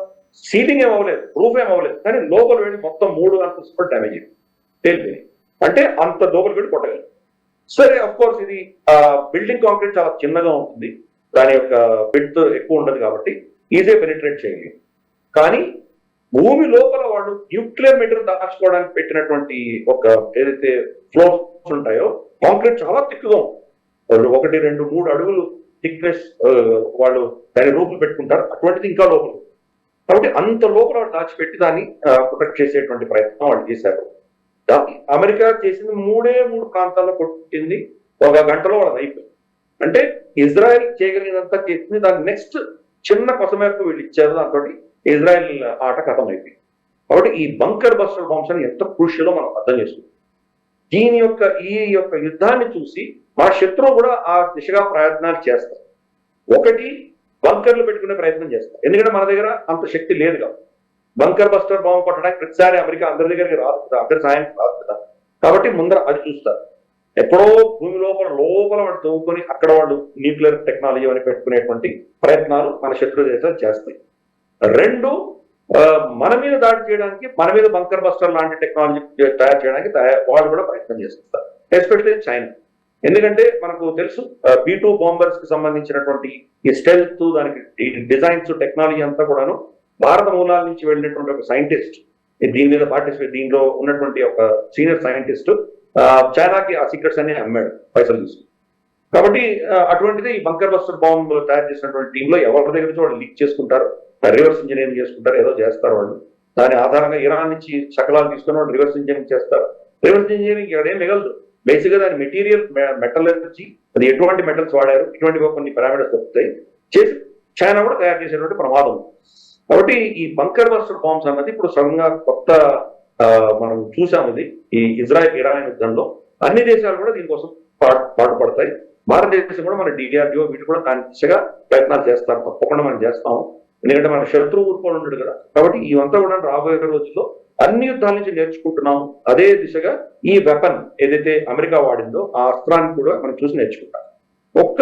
సీలింగ్ ఏం అవ్వలేదు, ప్రూఫ్ ఏం అవ్వలేదు, కానీ లోపల వెళ్ళి మొత్తం 3 అంతస్తులు డ్యామేజ్ అయ్యింది, తేలిపోయింది. అంటే అంత లోపలికి వెళ్ళి కొట్టగలరు. సరే, అఫ్ కోర్స్ ఇది బిల్డింగ్ కాంక్రీట్ చాలా చిన్నగా ఉంటుంది, దాని యొక్క విడ్త్ ఎక్కువ ఉండదు కాబట్టి ఈజీగా పెనిట్రేట్ చేయలేదు. కానీ భూమి లోపల వాళ్ళు న్యూక్లియర్ మెటీరియల్ దాచుకోవడానికి పెట్టినటువంటి ఒక ఏదైతే ఫ్లోర్స్ ఉంటాయో కాంక్రీట్ చాలా తిక్కుగా ఉంటుంది. 1, 2, 3 అడుగులు థిక్నెస్ వాళ్ళు దాని రూపులు పెట్టుకుంటారు. అటువంటిది ఇంకా లోపల. కాబట్టి అంత లోపల దాచిపెట్టి దాన్ని ప్రొటెక్ట్ చేసేటువంటి ప్రయత్నం వాళ్ళు చేశారు. అమెరికా చేసింది 3 ప్రాంతాల్లో కొట్టింది. 1 గంటలో వాళ్ళది అయిపోయింది. అంటే ఇజ్రాయెల్ చేయగలిగినంత చేసింది. దాని నెక్స్ట్ చిన్న కొసమేరకు వీళ్ళు ఇచ్చారు. దాంతో ఇజ్రాయెల్ ఆట కథం అయిపోయింది. కాబట్టి ఈ బంకర్ బస్టర్ బాంబ్స్ అని ఎంత క్రూషియలో మనం అర్థం చేసుకుంటాం. ఈ యొక్క యుద్ధాన్ని చూసి మా శత్రువు కూడా ఆ దిశగా ప్రయత్నాలు చేస్తారు. ఒకటి, బంకర్లు పెట్టుకునే ప్రయత్నం చేస్తారు. ఎందుకంటే మన దగ్గర అంత శక్తి లేదు కాబట్టి. బంకర్ బస్టర్ బాంబు కొట్టడానికి ప్రతిసారి అమెరికా అందరి దగ్గరికి రాదు కదా, అందరి సాయం రాదు కదా. కాబట్టి ముందర అది చూస్తారు. ఎక్కడో భూమి లోపల వాళ్ళు తవ్వుకొని అక్కడ వాళ్ళు న్యూక్లియర్ టెక్నాలజీ అని పెట్టుకునేటువంటి ప్రయత్నాలు మన శత్రు దేశాలు చేస్తాయి. 2, మన మీద దాడి చేయడానికి, మన మీద బంకర్ బస్టర్ లాంటి టెక్నాలజీ తయారు చేయడానికి వాళ్ళు కూడా ప్రయత్నం చేస్తారు. Especially China. ఎందుకంటే మనకు తెలుసు B-2 బాంబర్స్ కి సంబంధించినటువంటి ఈ స్టెల్త్, దానికి డిజైన్స్, టెక్నాలజీ అంతా కూడాను భారత మూలాల నుంచి వెళ్ళినటువంటి ఒక సైంటిస్ట్ దీని మీద దీనిలో ఉన్నటువంటి ఒక సీనియర్ సైంటిస్ట్ చైనాకి ఆ సీక్రెట్స్ అన్ని అమ్మాడు పైసలు తీసుకుని. కాబట్టి అటువంటిది ఈ బంకర్ బస్టర్ బాంబ్ తయారు చేసినటువంటి టీంలో ఎవరి దగ్గర నుంచి వాళ్ళు లీక్ చేసుకుంటారు, రివర్స్ ఇంజనీరింగ్ చేసుకుంటారు, ఏదో చేస్తారు వాళ్ళు. దాని ఆధారంగా ఇరాన్ నుంచి శకలాలు తీసుకుని వాళ్ళు రివర్స్ ఇంజనీరింగ్ చేస్తారు. రివర్స్ ఇంజనీరింగ్ ఎక్కడేం మిగలదు. బేసిక్ గా దాని మెటీరియల్ మెటల్ నుంచి అది ఎటువంటి మెటల్స్ వాడారు, ఇటువంటి కొన్ని పారామీటర్స్ దొరుకుతాయి చేసి చైనా కూడా తయారు చేసేటువంటి ప్రమాదం. కాబట్టి ఈ బంకర్ బస్టర్ బాంబ్స్ అన్నది ఇప్పుడు సడన్గా కొత్త మనం చూసాము. ఇది ఈ ఇజ్రాయెల్ ఇరాన్ యుద్ధంలో అన్ని దేశాలు కూడా దీనికోసం పాటుపడతాయి. భారతదేశం కూడా మన DRDO వీటి కూడా దాని దిశగా ప్రయత్నాలు చేస్తారు. తప్పకుండా మనం చేస్తాము. ఎందుకంటే మన శత్రువు ఊరుకోని ఉండడు కదా. కాబట్టి ఇవంతా కూడా రాబోయే రోజుల్లో అన్ని యుద్ధాల నుంచి నేర్చుకుంటున్నాము. అదే దిశగా ఈ వెపన్ ఏదైతే అమెరికా వాడిందో ఆ అస్త్రాన్ని కూడా మనం చూసి నేర్చుకుంటాం. ఒక్క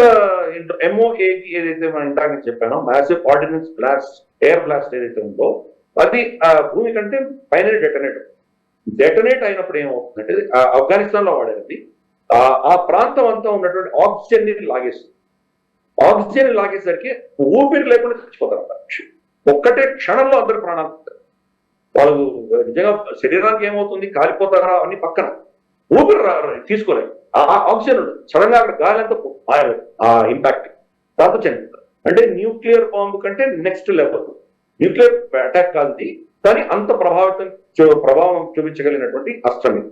MOAB ఏదైతే మనం ఇందాక చెప్పానో, massive ordnance blast, air blast ఏదైతే ఉందో అది భూమి కంటే పైన డెటనేట్ అయినప్పుడు ఏమవుతుందంటే ఆఫ్ఘనిస్తాన్ లో వాడేది ఆ ప్రాంతం అంతా ఉన్నటువంటి ఆక్సిజన్ ని లాగేస్తుంది. ఆక్సిజన్ లాగేసరికి ఊపిరి లేకుండా చచ్చిపోతారు. ఒక్కటే క్షణంలో అందరి ప్రాణాలు వాళ్ళు నిజంగా శరీరానికి ఏమవుతుంది, కాలిపోతారా అని పక్కన ఊపిరి తీసుకోలేదు. ఆ ఆక్సిజన్ సడన్ గా అక్కడ గాలి అంతా ఆ ఇంపాక్ట్ దాంతో చనిపోతారు. అంటే న్యూక్లియర్ బాంబు కంటే నెక్స్ట్ లెవెల్. న్యూక్లియర్ అటాక్ కాదు కానీ అంత ప్రభావితం ప్రభావం చూపించగలిగినటువంటి అస్త్రం ఇది.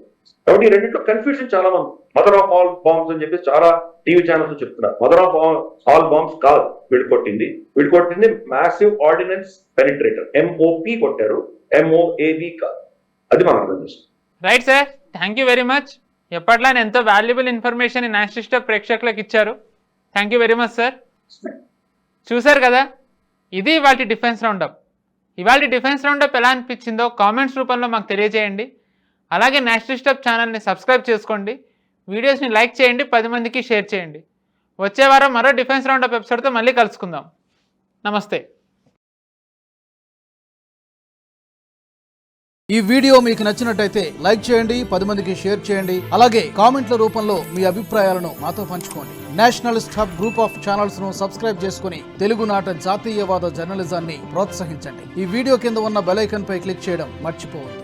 కాబట్టి ఈ రెండింటిలో కన్ఫ్యూజన్ చాలా మంది. మదర్ ఆఫ్ ఆల్ బాంబ్స్ అని చెప్పి చాలా టీవీ ఛానల్స్ చెప్తున్నారు. మదర్ ఆఫ్ ఆల్ బాంబ్స్ కాదు వీడు కొట్టింది మ్యాసివ్ ఆర్డినెన్స్ పెనిట్రేటర్, MOP కొట్టారు, MOAB కాదు. అది మనం అర్థం చేసుకోవాలి. Right sir, thank you very much. ఎప్పట్లా ఎంతో వాల్యుబుల్ ఇన్ఫర్మేషన్ నేషనల్ స్టాప్ ప్రేక్షకులకు ఇచ్చారు. Thank you very much sir. చూసారు కదా, ఇది ఇవాళ డిఫెన్స్ రౌండప్. ఇవాళ డిఫెన్స్ రౌండప్ ఎలా అనిపించిందో కామెంట్స్ రూపంలో మాకు తెలియజేయండి. అలాగే నేషనల్ స్టాప్ ఛానల్ని సబ్స్క్రైబ్ చేసుకోండి, వీడియోస్ని లైక్ చేయండి, 10 మందికి షేర్ చేయండి. వచ్చే వారం మరో డిఫెన్స్ రౌండప్ ఎపిసోడ్తో మళ్ళీ కలుసుకుందాం. నమస్తే. ఈ వీడియో మీకు నచ్చినట్టయితే లైక్ చేయండి, 10 మందికి షేర్ చేయండి. అలాగే కామెంట్ల రూపంలో మీ అభిప్రాయాలను మాతో పంచుకోండి. Nationalist hub group of channels ను సబ్స్క్రైబ్ చేసుకుని తెలుగునాట జాతీయవాద జర్నలిజాన్ని ప్రోత్సహించండి. ఈ వీడియో కింద ఉన్న బెల్ ఐకాన్ పై క్లిక్ చేయడం మర్చిపోవద్దు.